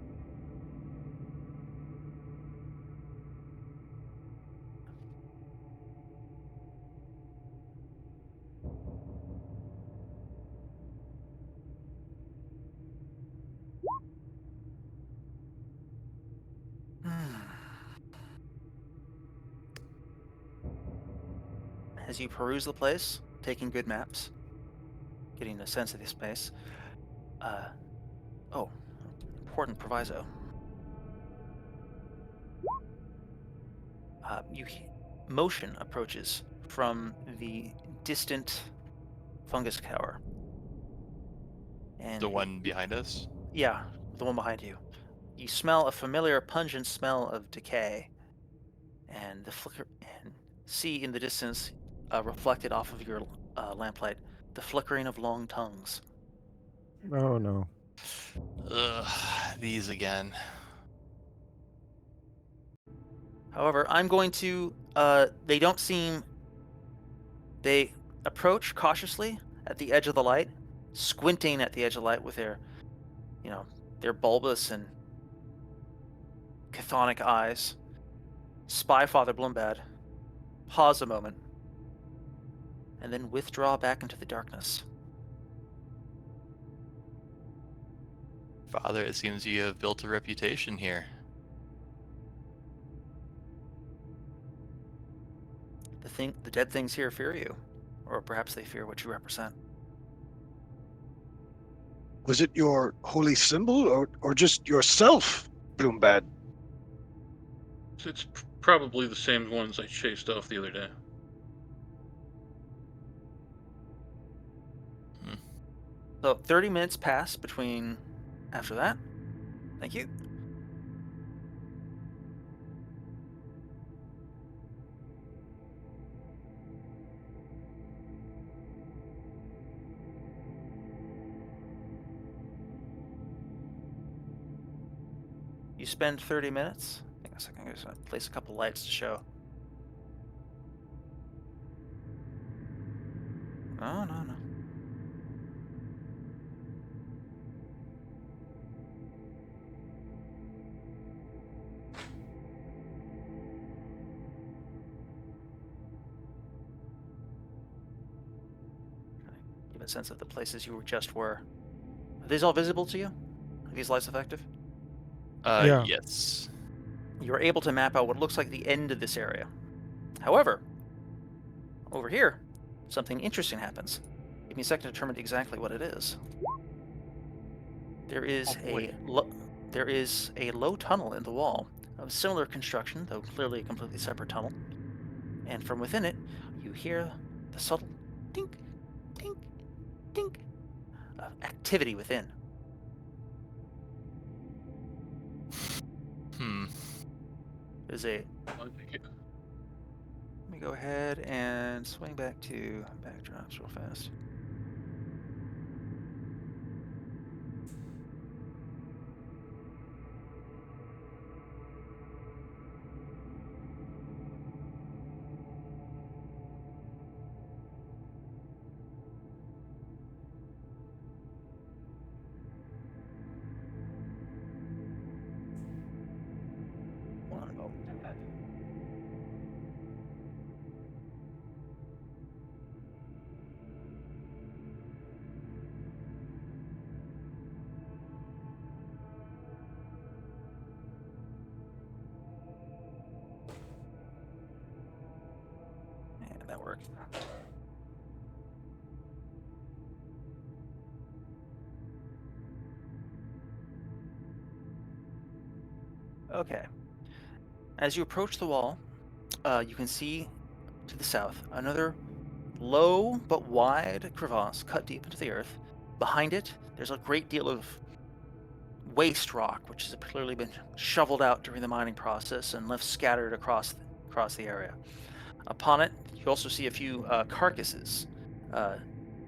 As you peruse the place, taking good maps, getting a sense of the space. Oh, important proviso. Motion approaches from the distant fungus tower. And The one behind us. yeah, the one behind you. You smell a familiar pungent smell of decay, and the flicker and see in the distance, reflected off of your lamplight, the flickering of long tongues. Oh no. Ugh, these again. However, I'm going to. They don't seem. They approach cautiously at the edge of the light, squinting at the edge of the light with their, their bulbous and chthonic eyes. Spy Father Bloombad. Pause a moment, and then withdraw back into the darkness. Father, it seems you have built a reputation here. The dead things here fear you, or perhaps they fear what you represent. Was it your holy symbol or just yourself, Bloombad? It's probably the same ones I chased off the other day. So 30 minutes pass between after that. Thank you. You spend 30 minutes. Hang on a second. I'm just going to place a couple lights to show. No. Give a sense of the places you just were. Are these all visible to you? Are these lights effective? Yeah. Yes. You are able to map out what looks like the end of this area. However, over here, something interesting happens. Give me a second to determine exactly what it is. There is there is a low tunnel in the wall of similar construction, though clearly a completely separate tunnel. And from within it, you hear the subtle dink, dink, dink of activity within. There's a. Let me go ahead and swing back to backdrops real fast. One moment. work. Okay. As you approach the wall, you can see to the south another low but wide crevasse cut deep into the earth. Behind it, there's a great deal of waste rock, which has clearly been shoveled out during the mining process and left scattered across the area. Upon it, you also see a few carcasses.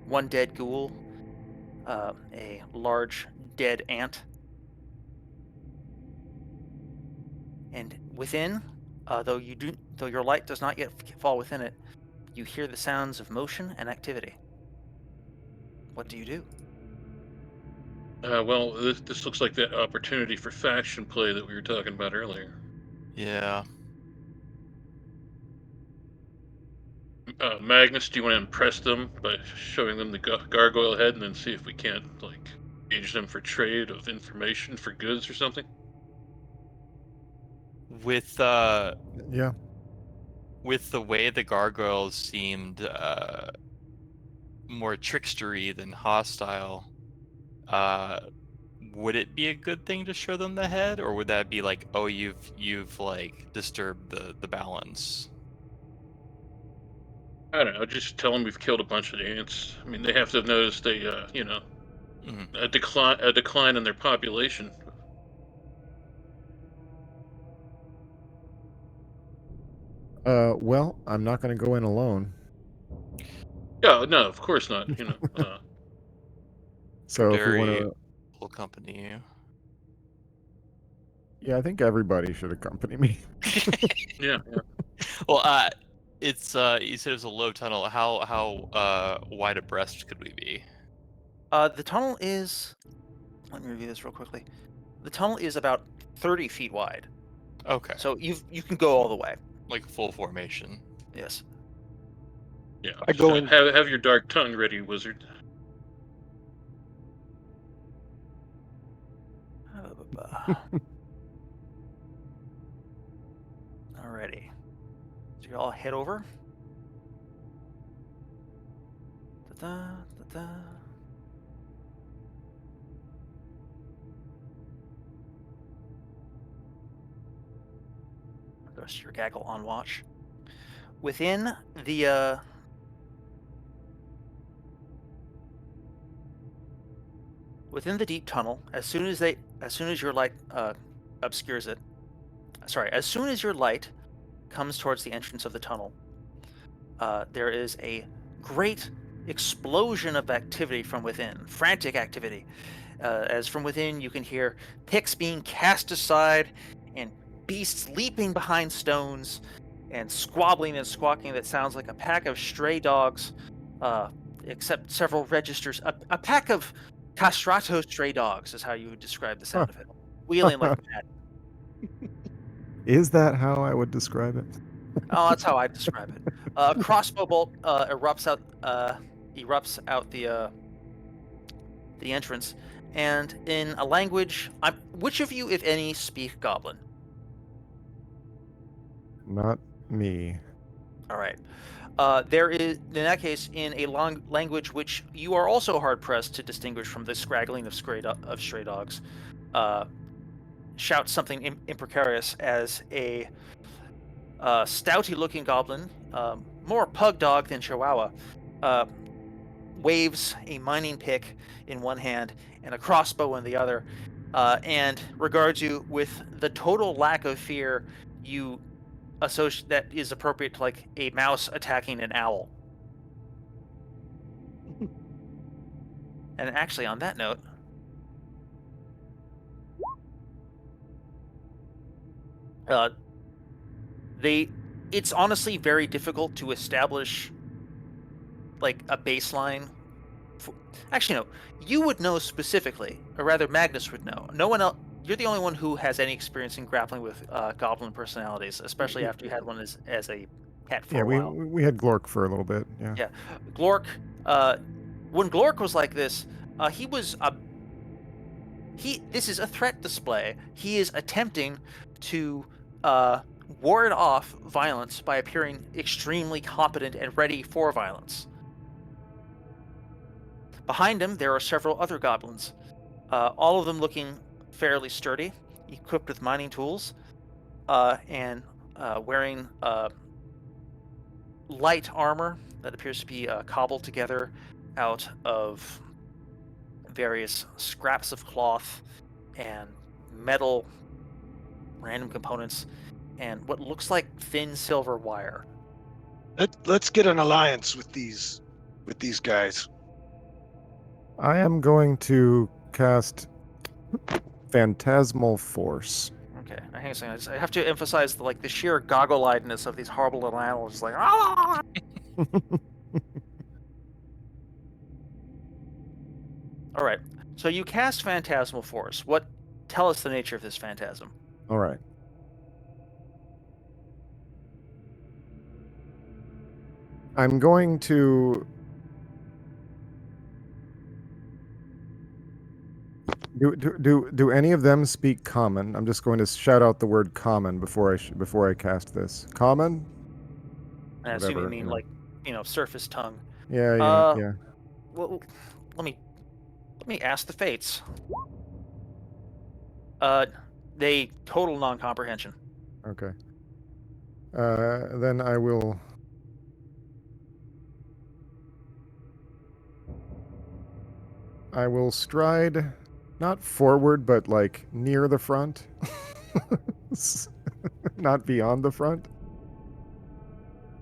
One dead ghoul, a large dead ant, and within, though your light does not yet fall within it, you hear the sounds of motion and activity. What do you do? Well, this looks like that opportunity for faction play that we were talking about earlier. Yeah. Magnus, do you want to impress them by showing them the gargoyle head and then see if we can't, like, engage them for trade of information for goods or something? With Yeah. with the way the gargoyles seemed more trickstery than hostile, would it be a good thing to show them the head, or would that be like, oh, you've like disturbed the balance? I don't know. Just tell them we've killed a bunch of ants. I mean, they have to have noticed Mhm. a decline in their population. Well, I'm not going to go in alone. Yeah, no, of course not. So if we want Very to, will accompany you. yeah, I think everybody should accompany me. Yeah. Well, it's you said it was a low tunnel. How wide abreast could we be? The tunnel is. Let me review this real quickly. The tunnel is about 30 feet wide, Okay, so you can go all the way. like full formation. Yes. Yeah. I go in. Have your dark tongue ready, wizard. Alrighty. So you all head over. Da-da, da-da. The rest of your gaggle on watch. Within the deep tunnel, as soon as your light obscures it, as soon as your light comes towards the entrance of the tunnel, there is a great explosion of activity from within, frantic activity. As from within you can hear picks being cast aside and beasts leaping behind stones and squabbling and squawking that sounds like a pack of stray dogs, except several registers. A pack of castrato stray dogs is how you would describe the sound of it. Wheeling like mad. Is that how I would describe it? Oh, that's how I describe it. A crossbow bolt erupts out the entrance, and in a language, which of you, if any, speak Goblin? Not me. All right. There is, in that case, in a language which you are also hard pressed to distinguish from the scraggling of stray dogs, shouts something imprecarious as a stouty-looking goblin, more pug dog than chihuahua, waves a mining pick in one hand and a crossbow in the other, and regards you with the total lack of fear you associate that is appropriate to like a mouse attacking an owl. And actually, on that note, it's honestly very difficult to establish like a baseline. Actually, no, you would know specifically, or rather, Magnus would know. No one else. You're the only one who has any experience in grappling with goblin personalities, especially after you had one as a pet for Yeah, a while. we had Glork for a little bit. Yeah. Yeah, Glork. When Glork was like this, he was This is a threat display. He is attempting to ward off violence by appearing extremely competent and ready for violence. Behind him, there are several other goblins, all of them looking fairly sturdy, equipped with mining tools, and wearing light armor that appears to be cobbled together out of various scraps of cloth and metal, random components, and what looks like thin silver wire. Let's get an alliance with these guys. I am going to cast Phantasmal Force. Okay, hang on a second. I have to emphasize the sheer goggle-eyedness of these horrible little animals. It's like, ah! All right. So you cast Phantasmal Force. Tell us the nature of this phantasm. All right. I'm going to do any of them speak common? I'm just going to shout out the word common before I cast this. Common? I assume you Whatever, mean, surface tongue. Yeah, yeah. Well, let me ask the fates. They total non-comprehension. Okay. Then I will. I will stride, not forward, but near the front, not beyond the front.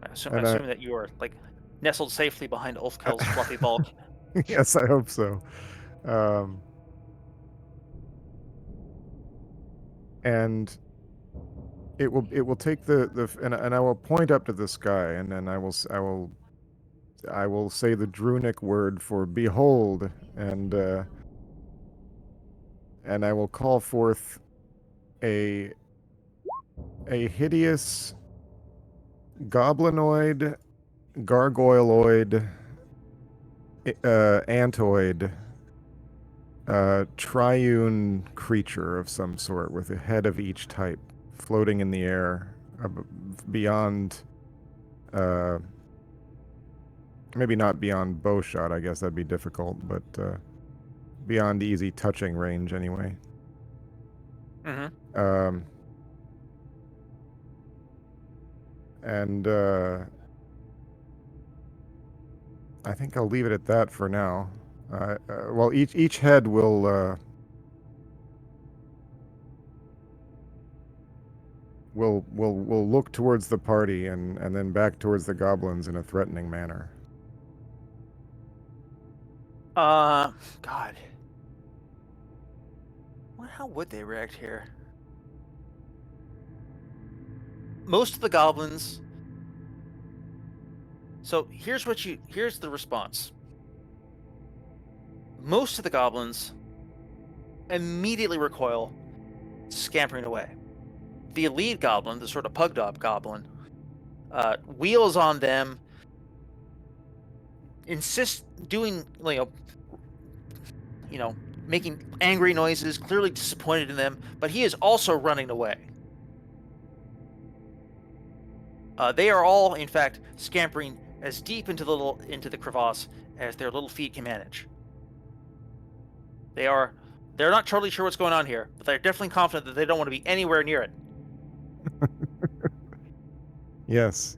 I assume that you are nestled safely behind Ulfkel's fluffy bulk. Yes, I hope so. And it will take and I will point up to the sky, and then I will say the Drunic word for behold, and I will call forth a hideous goblinoid, gargoyloid, antoid, triune creature of some sort with a head of each type floating in the air beyond, maybe not beyond bow shot, I guess that'd be difficult, but beyond easy touching range anyway. Mm-hmm. And I think I'll leave it at that for now. Well, each head will look towards the party and then back towards the goblins in a threatening manner. God. How would they react here? Most of the goblins. So here's the response. Most of the goblins immediately recoil, scampering away. The lead goblin, the sort of pug dog goblin, wheels on them, insists doing making angry noises, clearly disappointed in them, but he is also running away. They are all, in fact, scampering as deep into the crevasse as their little feet can manage. They're not totally sure what's going on here, but they're definitely confident that they don't want to be anywhere near it. Yes.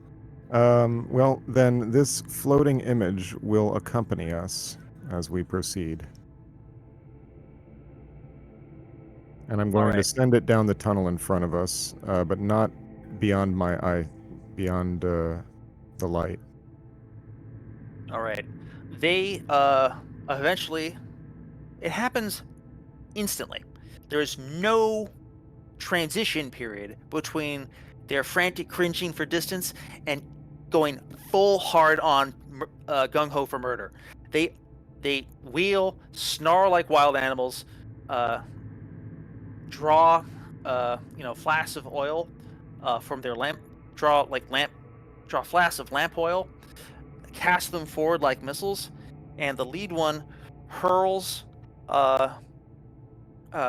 Well, then this floating image will accompany us as we proceed. And I'm going to send it down the tunnel in front of us, but not beyond my eye, beyond the light. All right. They eventually, it happens instantly. There is no transition period between their frantic cringing for distance and going full hard on gung-ho for murder. They wheel, snarl like wild animals, draw flasks of oil from their lamp, draw flasks of lamp oil, cast them forward like missiles, and the lead one hurls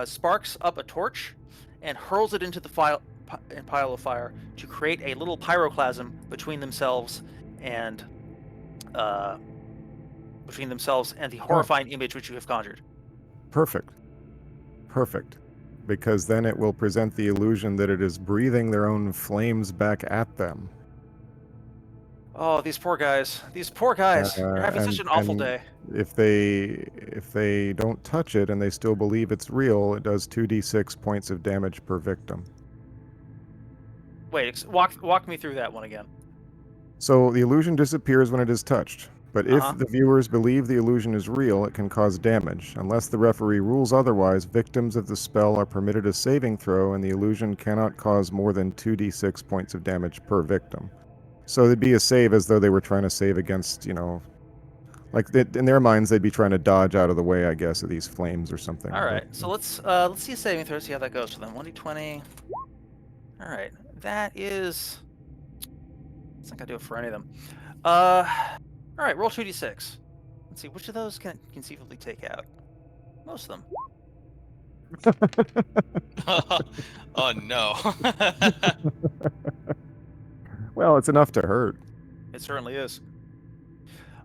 sparks up a torch and hurls it into the pile of fire to create a little pyroclasm between themselves and the horrifying image which you have conjured. Perfect. Perfect. Because then it will present the illusion that it is breathing their own flames back at them. Oh, these poor guys. These poor guys. They're having such an awful day. If they don't touch it and they still believe it's real, it does 2d6 points of damage per victim. Wait, walk me through that one again. So the illusion disappears when it is touched. But if the viewers believe the illusion is real, it can cause damage. Unless the referee rules otherwise, victims of the spell are permitted a saving throw, and the illusion cannot cause more than 2d6 points of damage per victim. So it'd be a save as though they were trying to save against, like in their minds they'd be trying to dodge out of the way, I guess, of these flames or something. All right, so let's see a saving throw, see how that goes for them. 1d20. All right, that is. It's not gonna do it for any of them. All right, roll 2d6. Let's see which of those can conceivably take out. Most of them. Oh no. Well, it's enough to hurt. It certainly is.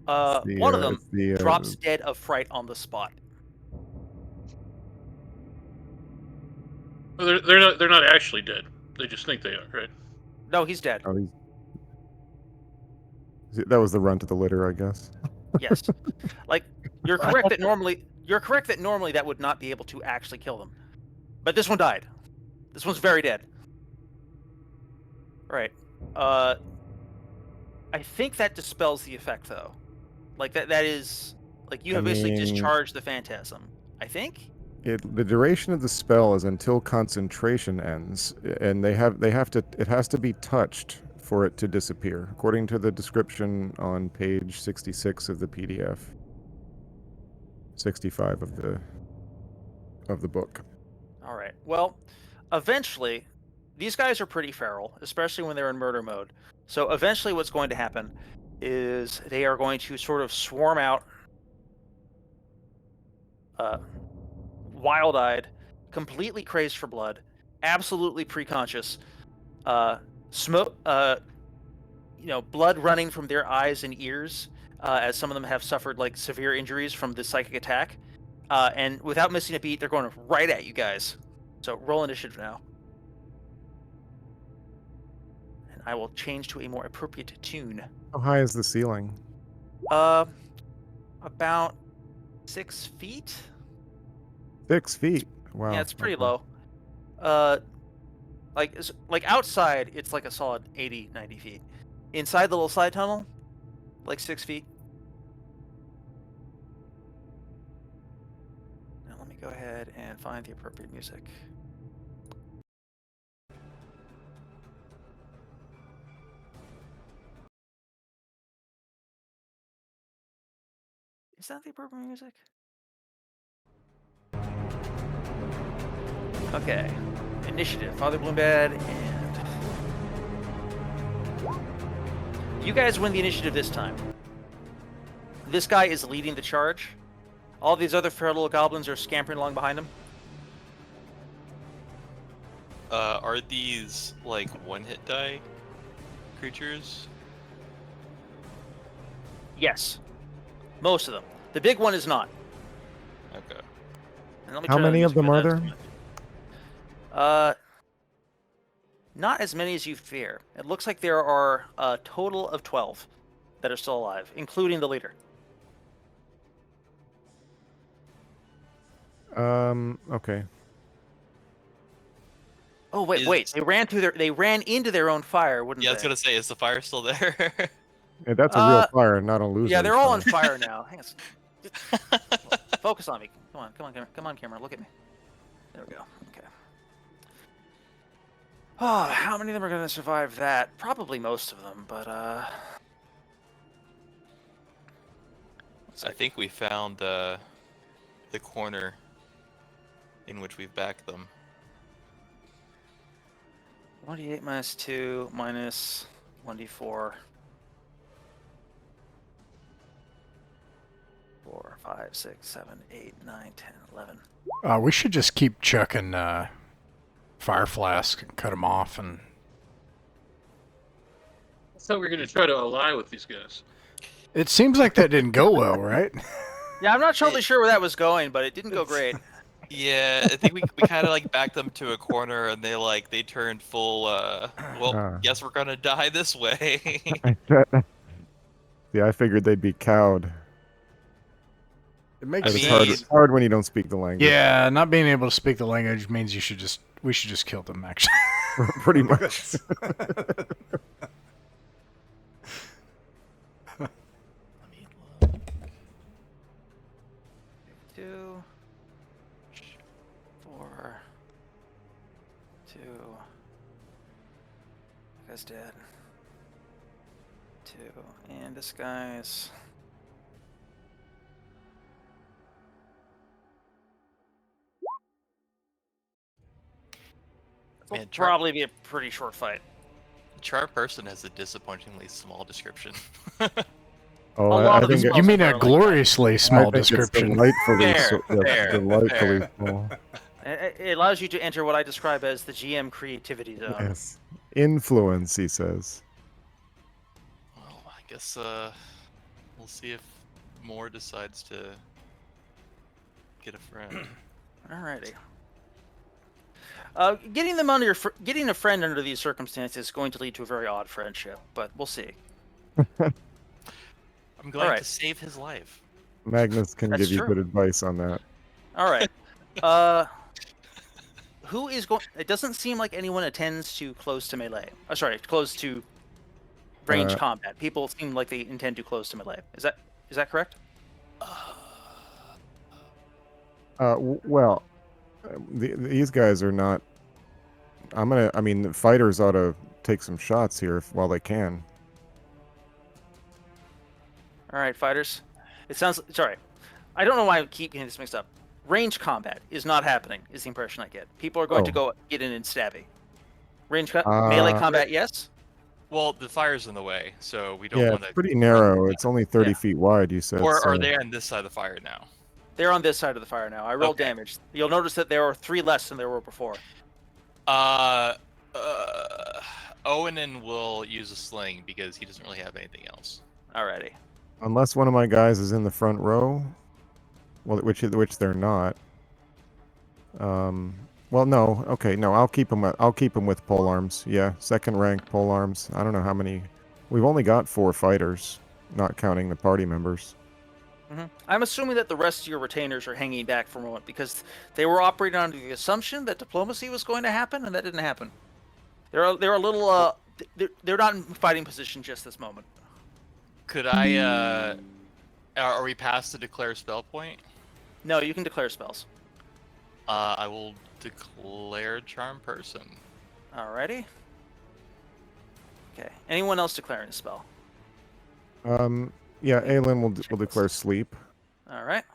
One of them drops dead of fright on the spot. Well, they're not actually dead. They just think they are, right? No, he's dead. Oh, that was the run to the litter, I guess. Yes. Like, you're correct that normally that would not be able to actually kill them. But this one died. This one's very dead. Right. I think that dispels the effect, though. Like, that is... Like, you have basically discharged the phantasm. I think? The duration of the spell is until concentration ends, and it has to be touched for it to disappear, according to the description on page 66 of the PDF. 65 of the book. All right. Well, eventually, these guys are pretty feral, especially when they're in murder mode. So eventually what's going to happen is they are going to sort of swarm out wild-eyed, completely crazed for blood, absolutely preconscious, blood running from their eyes and ears, as some of them have suffered like severe injuries from this psychic attack. And without missing a beat, they're going right at you guys. So roll initiative now. And I will change to a more appropriate tune. How high is the ceiling? About 6 feet. 6 feet. Wow. Yeah, it's pretty low. Like outside, it's like a solid 80, 90 feet. Inside the little side tunnel, like 6 feet. Now let me go ahead and find the appropriate music. Is that the appropriate music? Okay. Initiative. Father Bloombad and... You guys win the initiative this time. This guy is leading the charge. All these other feral little goblins are scampering along behind him. Are these, like, one-hit die creatures? Yes. Most of them. The big one is not. Okay. And let me How turn on many the of them music are for there? that. Not as many as you fear. It looks like there are a total of 12 that are still alive, including the leader. Okay. Oh wait! They ran into their own fire, wouldn't they? Yeah, I was gonna say, is the fire still there? Yeah, that's a real fire, not a loser. Yeah, they're all on fire now. Hang on. Focus on me. Come on, camera. Look at me. There we go. Okay. Oh, how many of them are going to survive that? Probably most of them, but I think we found the corner in which we've backed them. 1d8 minus 2 minus 1d4. 4, 5, 6, 7, 8, 9, 10, 11. We should just keep chucking fire flask and cut him off. And I thought we were going to try to ally with these guys. it seems like that didn't go well, right? Yeah, I'm not totally sure where that was going, but it didn't go great. Yeah, I think we kind of like backed them to a corner, and they turned full. Well, guess we're gonna die this way. Yeah, I figured they'd be cowed. It makes But I it's hard when you don't speak the language. Yeah, not being able to speak the language means we should just kill them, actually. Pretty much. Two, 4, 2. That guy's dead. 2, and this guy's. Will Man, probably be a pretty short fight. Char person has a disappointingly small description. Oh, A lot I of the think spells You mean are a like gloriously small I think description? It's delightfully, Fair, fair, delightfully fair. small. It allows you to enter what I describe as the GM creativity zone. Yes. Influence, he says. Well, I guess we'll see if Moore decides to get a friend. Alrighty. Getting a friend under these circumstances is going to lead to a very odd friendship, but we'll see. I'm going Alright. to save his life. Magnus can That's give you true. good advice on that. All right. Who is going? It doesn't seem like anyone attends to close to melee. Close to range combat. People seem like they intend to close to melee. Is that correct? Well, these guys are not. I mean, the fighters ought to take some shots here while they can. All right, fighters. It sounds. Sorry, I don't know why I keep getting this mixed up. Range combat is not happening. Is the impression I get. People are going to go get in and stabby. Melee combat, yes. Well, the fire's in the way, so we don't Yeah, want to. it's pretty narrow. It's only 30 feet wide, you said. Or so. are they on this side of the fire now? They're on this side of the fire now. I rolled Okay. damage. You'll notice that there are 3 less than there were before. Owenin will use a sling because he doesn't really have anything else. Alrighty. Unless one of my guys is in the front row, well, which they're not. Well, no. Okay, no. I'll keep them with pole arms. Yeah, second rank pole arms. I don't know how many. We've only got 4 fighters, not counting the party members. I'm assuming that the rest of your retainers are hanging back for a moment because they were operating under the assumption that diplomacy was going to happen, and that didn't happen. They're a little they're not in fighting position just this moment. Could I? Are we past the declare spell point? No, you can declare spells. I will declare charm person. Alrighty. Okay. Anyone else declaring a spell? Yeah, Aelin will declare sleep. All right.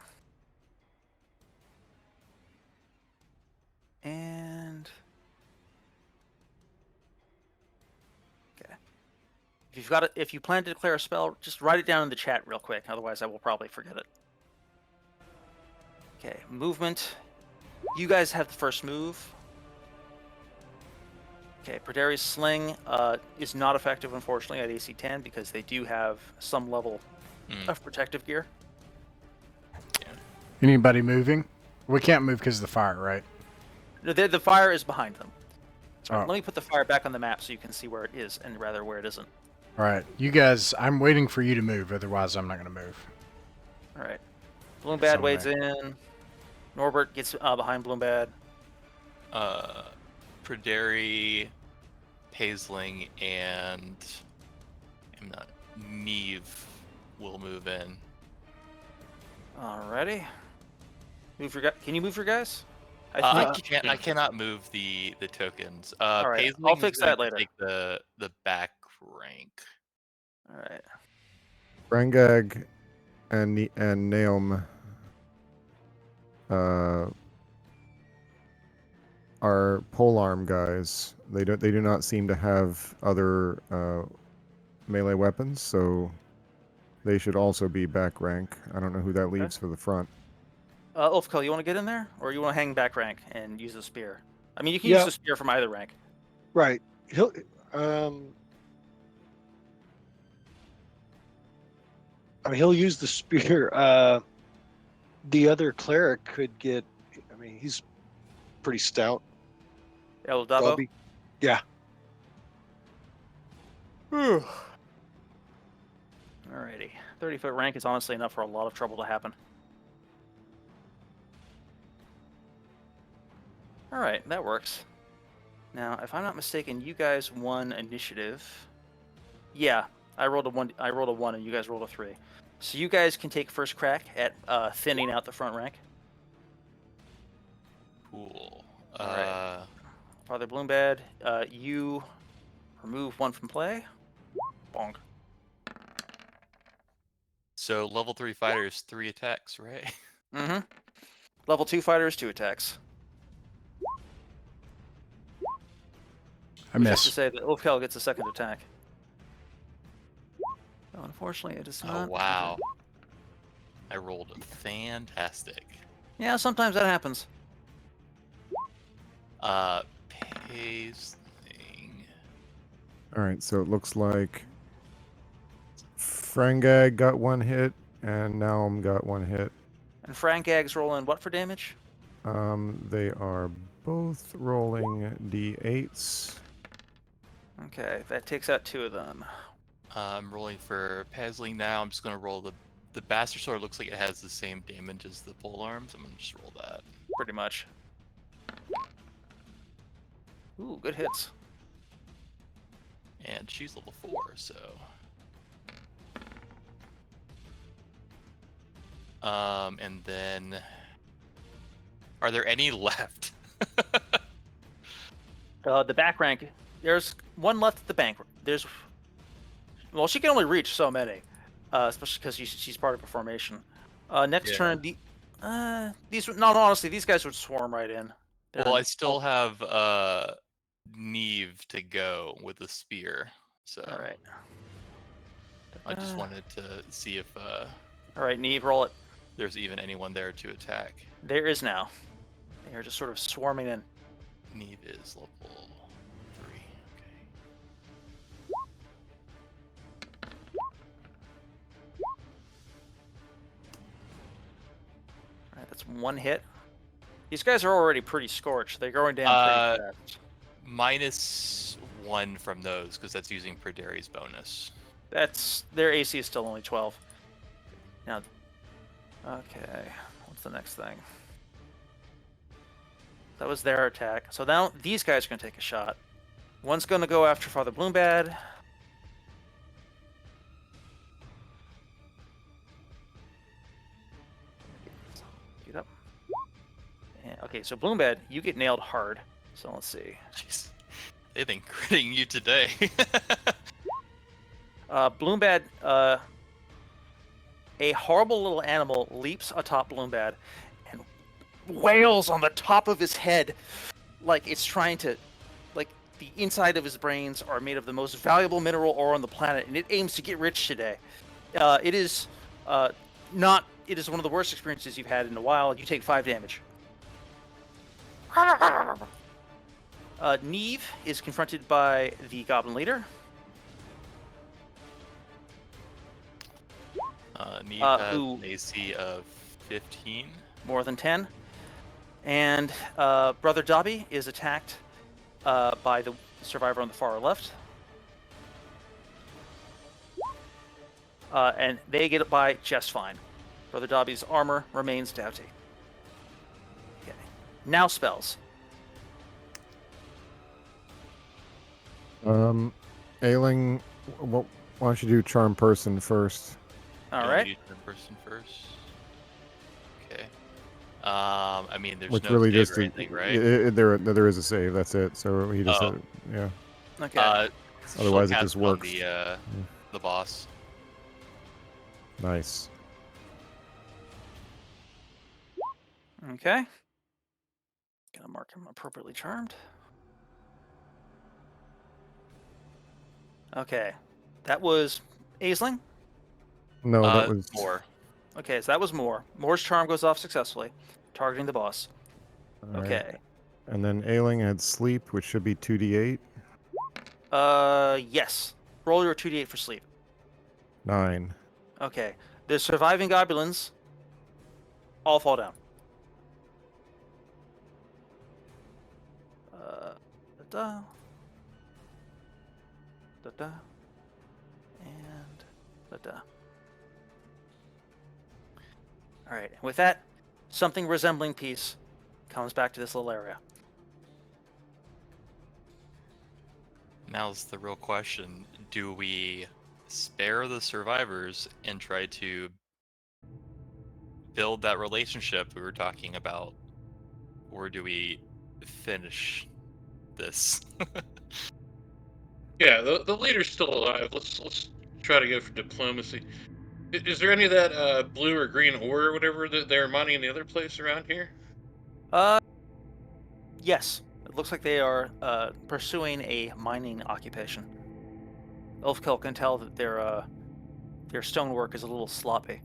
And okay. If you plan to declare a spell, just write it down in the chat real quick. Otherwise, I will probably forget it. Okay, movement. You guys have the first move. Okay, Pradari's sling is not effective, unfortunately, at AC 10 because they do have some level of protective gear. Anybody moving? We can't move because of the fire, right? No, the fire is behind them. Oh. Let me put the fire back on the map so you can see where it is and rather where it isn't. All right, you guys. I'm waiting for you to move. Otherwise, I'm not going to move. All right. Bloombad So wades in. Norbert gets behind Bloombad. Pradari, Paisling, and Neve will move in. Alrighty. Can you move your guys? I cannot move the tokens. All right, Paisling I'll is fix going that to later. Take the back rank. All right. Rangag and Naom are polearm guys. They do not seem to have other melee weapons, so they should also be back rank. I don't know who that leaves for the front. Ulfko, you want to get in there, or you want to hang back rank and use the spear? I mean, you can use Yeah. the spear from either rank. Right. He'll. I mean, he'll use the spear. The other cleric could get. I mean, he's pretty stout. El So I'll Dabo. be- yeah. Alrighty. 30-foot rank is honestly enough for a lot of trouble to happen. Alright, that works. Now, if I'm not mistaken, you guys won initiative. Yeah, I rolled a 1 and you guys rolled a 3. So you guys can take first crack at thinning out the front rank. Cool. Alright. Father Bloombad, you remove 1 from play. Bonk. So level 3 fighters, 3 attacks, right? Mm-hmm. Level 2 fighters, 2 attacks. I Which is to miss. say that Ulfkel gets a second attack. Oh, unfortunately, it is Oh not. wow. I rolled fantastic. Yeah, sometimes that happens. Pacing. All right, so it looks like Frangag got 1 hit, and Naum got 1 hit. And Frangag's rolling what for damage? They are both rolling d8s. Okay, that takes out 2 of them. I'm rolling for Paisley now. I'm just gonna roll the Bastard Sword. Looks like it has the same damage as the pole arms. I'm gonna just roll that. Pretty much. Ooh, good hits. And she's level 4, so. And then, are there any left? The back rank, there's 1 left at the bank. Well, she can only reach so many, especially because she's part of a formation. Next Yeah. turn, honestly, these guys would swarm right in. Well, I still have Neve to go with the spear, so. All right. I just wanted to see if All right, Neve, roll it. there's even anyone there to attack. There is now. They are just sort of swarming in. Neve is level 3. Okay. All right, that's 1 hit. These guys are already pretty scorched. They're going down pretty fast. -1 from those, because that's using Perdari's bonus. Their AC is still only 12. Now, okay, what's the next thing? That was their attack. So now these guys are going to take a shot. One's going to go after Father Bloombad. Get up. And, okay, so Bloombad, you get nailed hard. So let's see. Jeez. They've been critting you today. Bloombad, a horrible little animal leaps atop Bloombad and wails on the top of his head like it's trying to, like the inside of his brains are made of the most valuable mineral ore on the planet, and it aims to get rich today. It is one of the worst experiences you've had in a while. You take 5 damage. Neve is confronted by the Goblin Leader. Neve has who- an AC of 15. More than 10. And Brother Dobby is attacked by the survivor on the far left. And they get it by just fine. Brother Dobby's armor remains doughty. Okay. Now spells. Ailing, why don't you do Charm Person first? All You right. do third person first. Okay. I mean, there's Which no really save just or anything, right? there is a save. That's it. So he just Oh. yeah. Okay. She'll Otherwise it cast just on works. The boss. Nice. Okay. Gonna mark him appropriately charmed. Okay. That was Aisling. No, that was more. Okay, so that was Moore. Moore's charm goes off successfully, targeting the boss. all right. Okay. And then Ailing had sleep, which should be 2d8. Yes. Roll your 2d8 for sleep. 9. Okay. The surviving goblins all fall down. Da-da. Da-da. And da-da. All right. With that, something resembling peace comes back to this little area. Now's the real question. Do we spare the survivors and try to build that relationship we were talking about? Or do we finish this? Yeah, the leader's still alive. Let's try to go for diplomacy. Is there any of that blue or green ore or whatever that they're mining in the other place around here? Yes. It looks like they are pursuing a mining occupation. Elfkill can tell that their stonework is a little sloppy.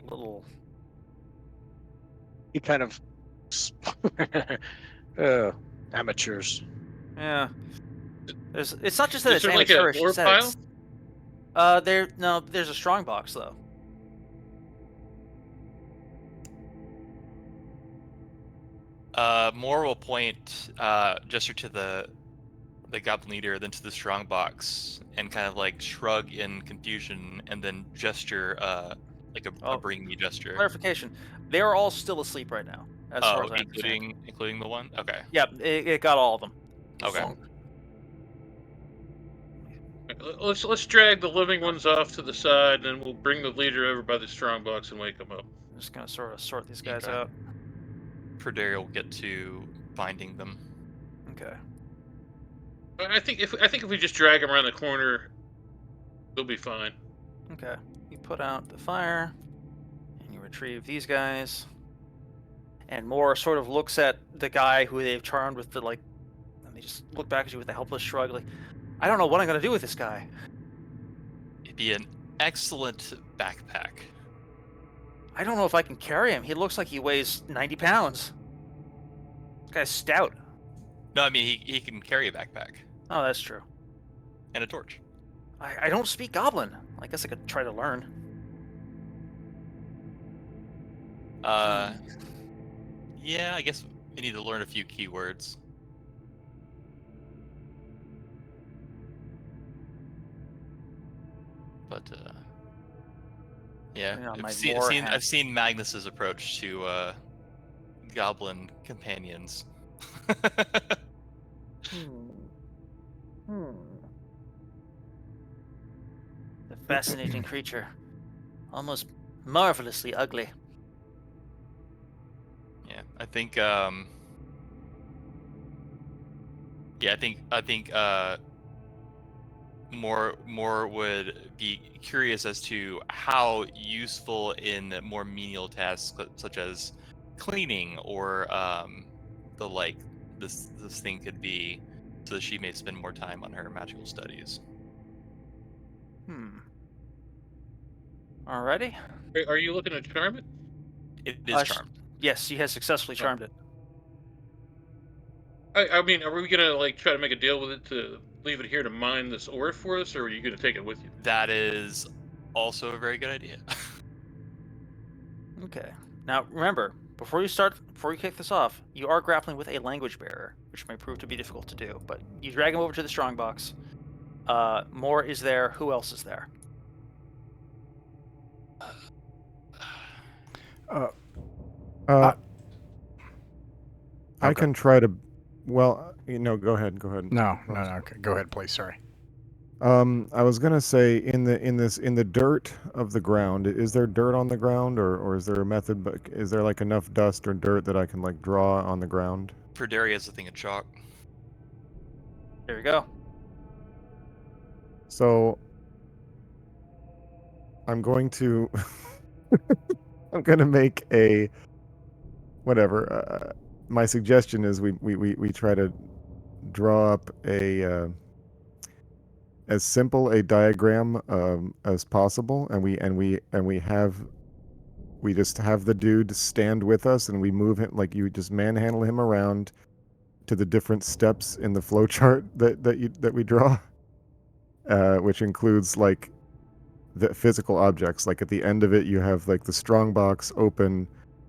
A little... He kind of amateurs. Yeah. It's not just that Is it's there like a amateurish. ore It's that pile? there's a strong box though. Moore will point gesture to the goblin leader, then to the strong box, and kind of like shrug in confusion, and then gesture like a bring me gesture. Clarification: they are all still asleep right now, as far as I understand. including the one. Okay. Yeah, it got all of them. Okay. Let's drag the living ones off to the side, and we'll bring the leader over by the strong box and wake him up. I'm just gonna sort of sort these guys Okay. out. Perdaria will get to finding them. Okay. I think if we just drag them around the corner, we'll be fine. Okay. You put out the fire, and you retrieve these guys. And Moore sort of looks at the guy who they've charmed with the and they just look back at you with a helpless shrug, like, I don't know what I'm gonna do with this guy. It'd be an excellent backpack. I don't know if I can carry him. He looks like he weighs 90 pounds. This guy's stout. No, I mean he can carry a backpack Oh, that's true. and a torch. I don't speak Goblin. I guess I could try to learn. Yeah, I guess we need to learn a few keywords. But yeah, Putting on my I've seen Magnus's approach to goblin companions. The fascinating creature. Almost marvelously ugly. Yeah, I think I think more would be curious as to how useful in more menial tasks such as cleaning or this thing could be, so that she may spend more time on her magical studies. Alrighty. Are you looking to charm it? It is charmed. Yes, she has successfully charmed it. I mean, are we gonna try to make a deal with it to leave it here to mine this ore for us, or are you gonna take it with you? That is also a very good idea. Okay. Now remember, before you kick this off, you are grappling with a language barrier, which may prove to be difficult to do. But you drag him over to the strongbox. Moore is there. Who else is there? I can try to. Well, go ahead. No. Okay, go ahead, please. Sorry. I was gonna say in the dirt of the ground. Is there dirt on the ground, or is there a method? But is there enough dust or dirt that I can draw on the ground? Perdaria is a thing of chalk. There you go. So I'm going to. I'm gonna make a. Whatever. My suggestion is we try to draw up as simple a diagram as possible, and we just have the dude stand with us, and we move him, you just manhandle him around, to the different steps in the flowchart that we draw, which includes like the physical objects. Like at the end of it, you have like the strong box open,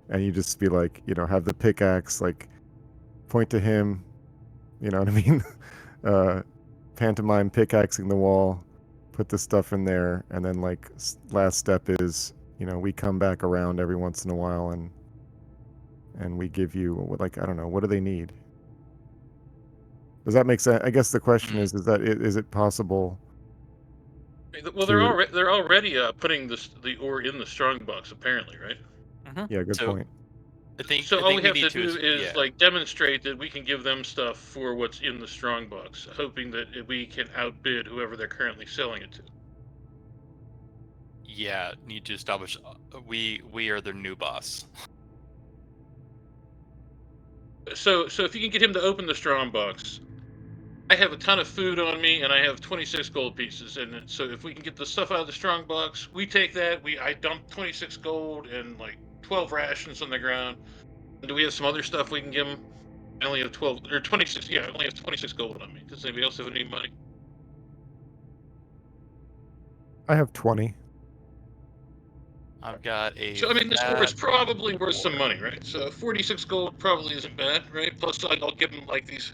and you just be like, have the pickaxe, like point to him, you know what I mean? Pantomime pickaxing the wall, put the stuff in there, and then like last step is, we come back around every once in a while and we give you like, I don't know, what do they need? Does that make sense? I guess the question is it possible? Well, they're already putting the ore in the strong box, apparently, right? Yeah, good point. I think so. All we have need to do is like demonstrate that we can give them stuff for what's in the strong box, hoping that we can outbid whoever they're currently selling it to. Yeah, need to establish we are their new boss. So if you can get him to open the strong box, I have a ton of food on me, and I have 26 gold pieces. And so if we can get the stuff out of the strong box, we take that. I dump 26 gold and like 12 rations on the ground. And do we have some other stuff we can give him? I only have 12 or 26. Yeah, I only have 26 gold on me. Does anybody else have any money? I have 20. I've got a. So I mean, this ore is probably worth some money, right? So 46 gold probably isn't bad, right? Plus, I'll give him like these.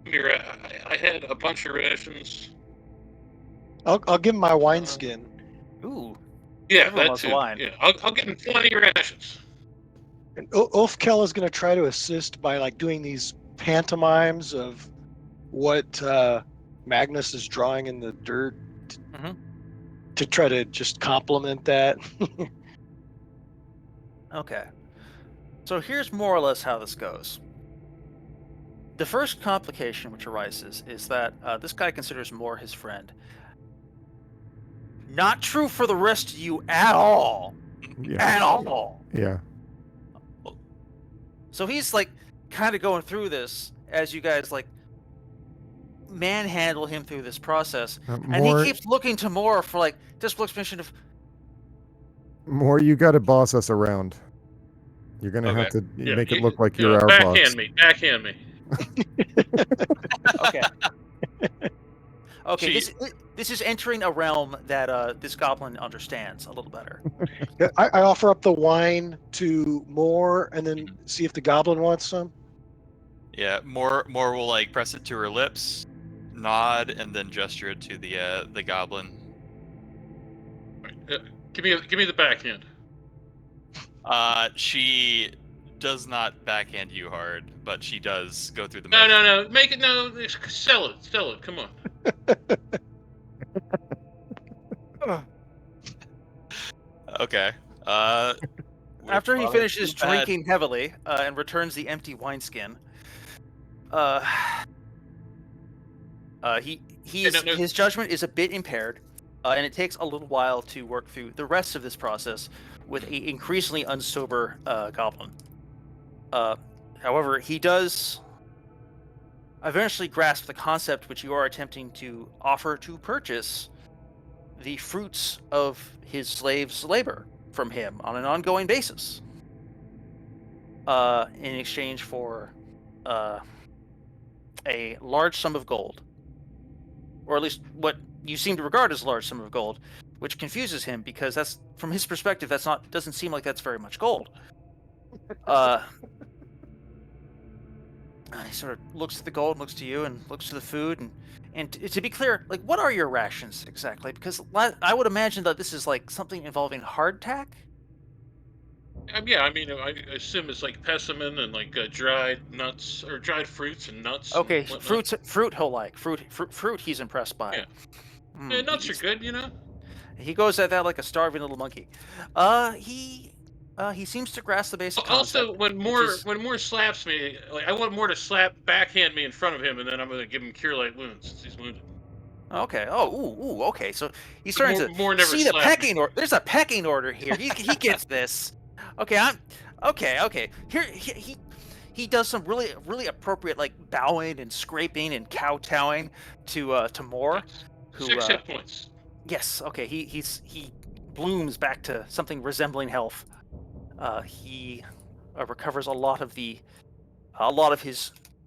Here, I had a bunch of rations. I'll give him my wineskin. Ooh. Yeah, Everyone that loves too. wine. Yeah, I'll give him 20 rations. And Ulfkel is going to try to assist by like doing these pantomimes of what Magnus is drawing in the dirt to try to just complement that. Okay. So here's more or less how this goes. The first complication which arises is that this guy considers Moore his friend. Not true for the rest of you at all. Yeah. At all. Yeah. So he's like kind of going through this as you guys like manhandle him through this process. And he keeps looking to Moore for like this explanation of Moore, you got to boss us around. You're gonna have to make it look like you're our boss. Backhand me. Okay. Okay. This is entering a realm that this goblin understands a little better. I offer up the wine to Moore and then see if the goblin wants some. Yeah, Moore will like press it to her lips, nod, and then gesture it to the goblin. Give me the backhand. She does not backhand you hard, but she does go through the. No. Make it sell it. Come on. Okay. After he finishes drinking heavily and returns the empty wineskin, his judgment is a bit impaired, and it takes a little while to work through the rest of this process with an increasingly unsober goblin. However, he does eventually grasp the concept which you are attempting to offer to purchase the fruits of his slave's labor from him on an ongoing basis in exchange for a large sum of gold, or at least what you seem to regard as a large sum of gold, which confuses him because that's, from his perspective, doesn't seem like that's very much gold. He sort of looks at the gold, looks to you, and looks to the food, and to be clear, like, what are your rations exactly? Because I would imagine that this is like something involving hardtack. Yeah, I mean, I assume it's like pessimum and like dried nuts or dried fruits and nuts. Okay, and fruit he'll like. Fruit he's impressed by. Yeah. Yeah, nuts are good, you know. He goes at that like a starving little monkey. He seems to grasp the basic concept. Also, when Moore slaps me, like I want Moore to backhand me in front of him, and then I'm gonna give him cure light wounds since he's wounded. Okay. Oh, okay. So he's starting to Moore never see the pecking order. There's a pecking order here. He gets this. Okay. Okay. Here he does some really appropriate like bowing and scraping and kowtowing to Moore. Who, 6 hit points. Yes. Okay. He blooms back to something resembling health. He recovers a lot of his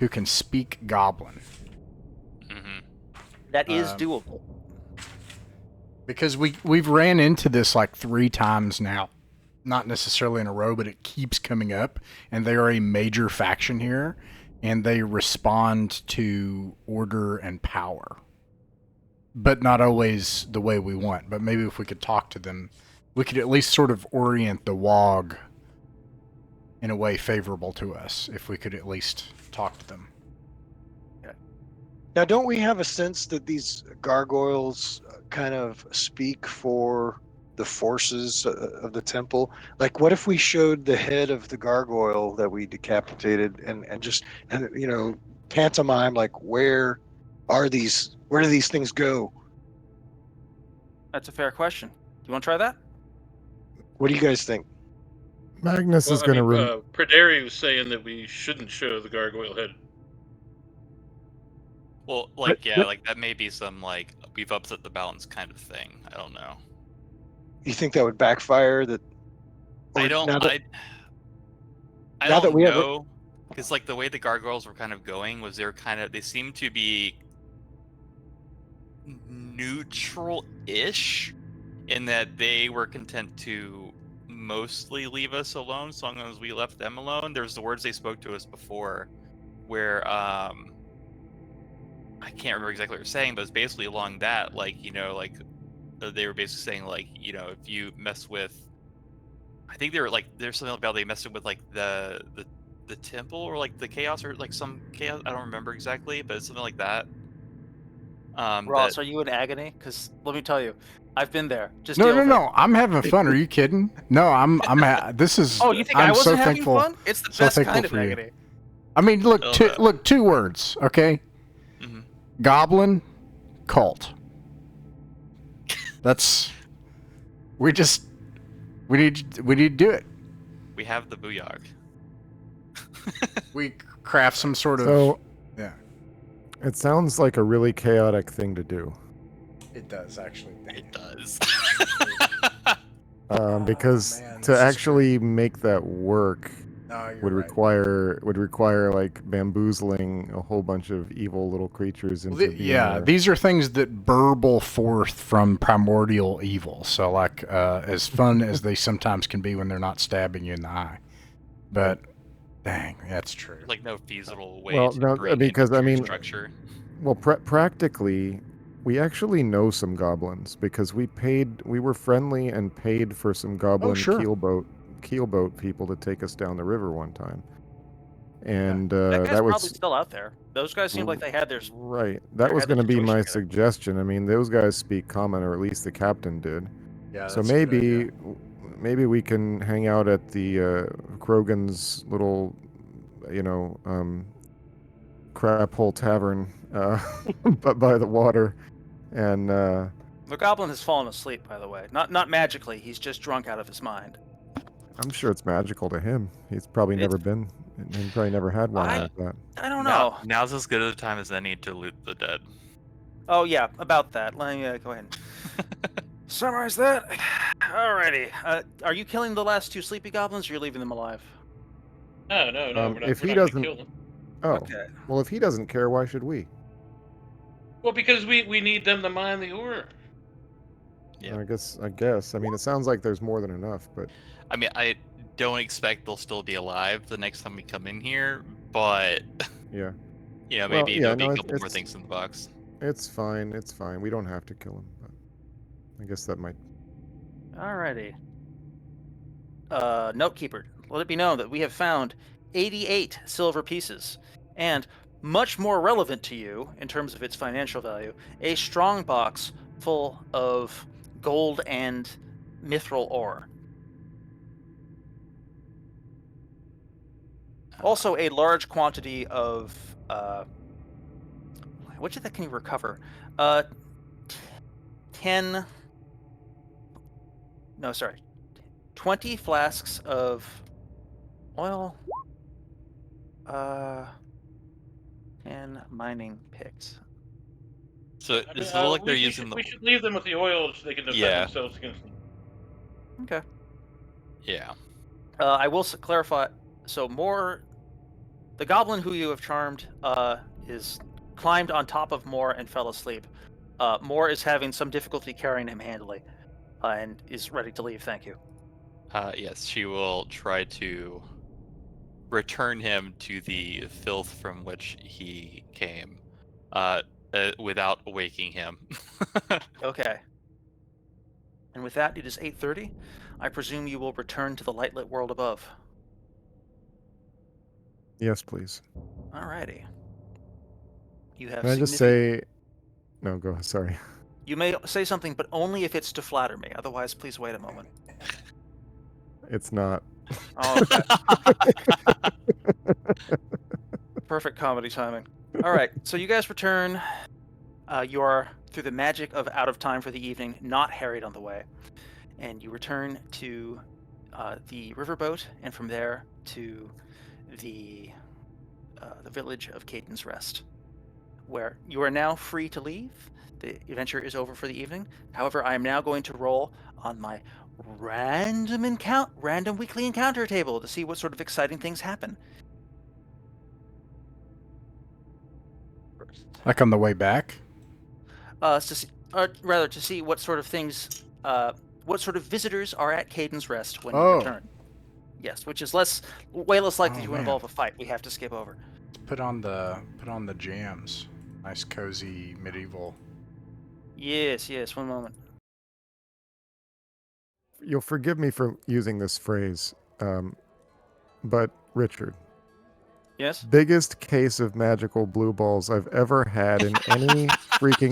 who can speak Goblin. Mm-hmm. That is Um, doable. Because we've ran into this like 3 times now. Not necessarily in a row, but it keeps coming up. And they are a major faction here. And they respond to order and power. But not always the way we want. But maybe if we could talk to them, we could at least sort of orient the WOG in a way favorable to us. If we could at least talk to them. Now, don't we have a sense that these gargoyles kind of speak for the forces of the temple? Like, what if we showed the head of the gargoyle that we decapitated and just, you know, pantomime, like, where do these things go? That's a fair question. Do you want to try that? What do you guys think? Magnus Well, is going to Praderi was saying that we shouldn't show the gargoyle head. Well, like, yeah, like that may be some like we've upset the balance kind of thing. I don't know. You think that would backfire? That I or don't. now that- I now that don't we have know because like the way the gargoyles were kind of going was they seemed to be neutral-ish in that they were content to mostly leave us alone so long as we left them alone. There's the words they spoke to us before where I can't remember exactly what they're saying, but it's basically along that, like, you know, like they were basically saying, like, you know, if you mess with, I think they were like, there's something about they messed with like the temple or like the chaos or like some chaos. I don't remember exactly, but it's something like that. Ross, are you in agony? Because let me tell you, I've been there. Just No, deal no, with no. I'm having fun. Are you kidding? No, this is. it. Oh, you think I'm I wasn't so having thankful. fun? It's the so best thankful kind of for you. agony. I mean, look, Oh, no. 2 words, okay? Mhm. Goblin, cult. That's. We need to do it. We have the booyog. We craft some sort of. So Yeah. it sounds like a really chaotic thing to do. It does actually. It does. Because man, to this is actually make that work No, you're would right. require like bamboozling a whole bunch of evil little creatures into being Yeah, there. these are things that burble forth from primordial evil. So, like, as fun as they sometimes can be when they're not stabbing you in the eye. But, dang, that's true. Like no feasible way Well, to no, break because, into I true mean, structure. Well, practically, we actually know some goblins because we were friendly and paid for some goblin sure. keelboat people to take us down the river one time. And That guy's that probably was still out there. Those guys seemed like they had their. right. That their was head in going to the be my situation together. suggestion. I mean, those guys speak common, or at least the captain did. Yeah, So that's a good idea. maybe we can hang out at the Krogan's little, crap hole tavern, but by the water, and The goblin has fallen asleep, by the way. Not magically. He's just drunk out of his mind. I'm sure it's magical to him. He's probably It's- never been, and he probably never had one I- like that. I don't know. Now's as good a time as any to loot the dead. Oh yeah, about that. Let me go ahead and summarize that. Alrighty. Are you killing the last 2 sleepy goblins, or you're leaving them alive? No, we're not, if we're he not doesn't- gonna kill them. Oh, Okay. well, if he doesn't care, why should we? Well, because we need them to mine the ore. Yeah. I guess. I mean, it sounds like there's more than enough, but I mean, I don't expect they'll still be alive the next time we come in here, but yeah, you know, Well, maybe yeah, there'll be no, a couple more it's- things in the box. it's fine. It's fine. We don't have to kill him, but I guess that might. Alrighty. Notekeeper, let it be known that we have found 88 silver pieces, and much more relevant to you in terms of its financial value, a strong box full of gold and mithril ore. Also, a large quantity of what can you recover? 20 flasks of oil. 10 mining picks. So I does mean, it look like they're we using should, the? we should leave them with the oil so they can defend Yeah. themselves against them. Okay. Yeah. I will clarify. So The goblin who you have charmed is climbed on top of Moore and fell asleep. Moore is having some difficulty carrying him handily, and is ready to leave. Thank you. Yes, she will try to return him to the filth from which he came, without waking him. Okay. And with that, it is 8:30. I presume you will return to the light-lit world above. Yes, please. Alrighty. You have Can I just significant- say? No, go. Sorry. You may say something, but only if it's to flatter me. Otherwise, please wait a moment. It's not. Oh, okay. Perfect comedy timing. All right, so you guys return. You are, through the magic of out of time for the evening, not harried on the way. And you return to the riverboat, and from there to the village of Caden's Rest, where you are now free to leave. The adventure is over for the evening. However, I am now going to roll on my random weekly encounter table to see what sort of exciting things happen. Like on the way back? To see what sort of things, what sort of visitors are at Caden's Rest when you Oh. return. Yes, which is way less likely Oh, to man. involve a fight. We have to skip over. Put on the jams. Nice cozy medieval. Yes, one moment. You'll forgive me for using this phrase, but Richard, Yes? biggest case of magical blue balls I've ever had in any freaking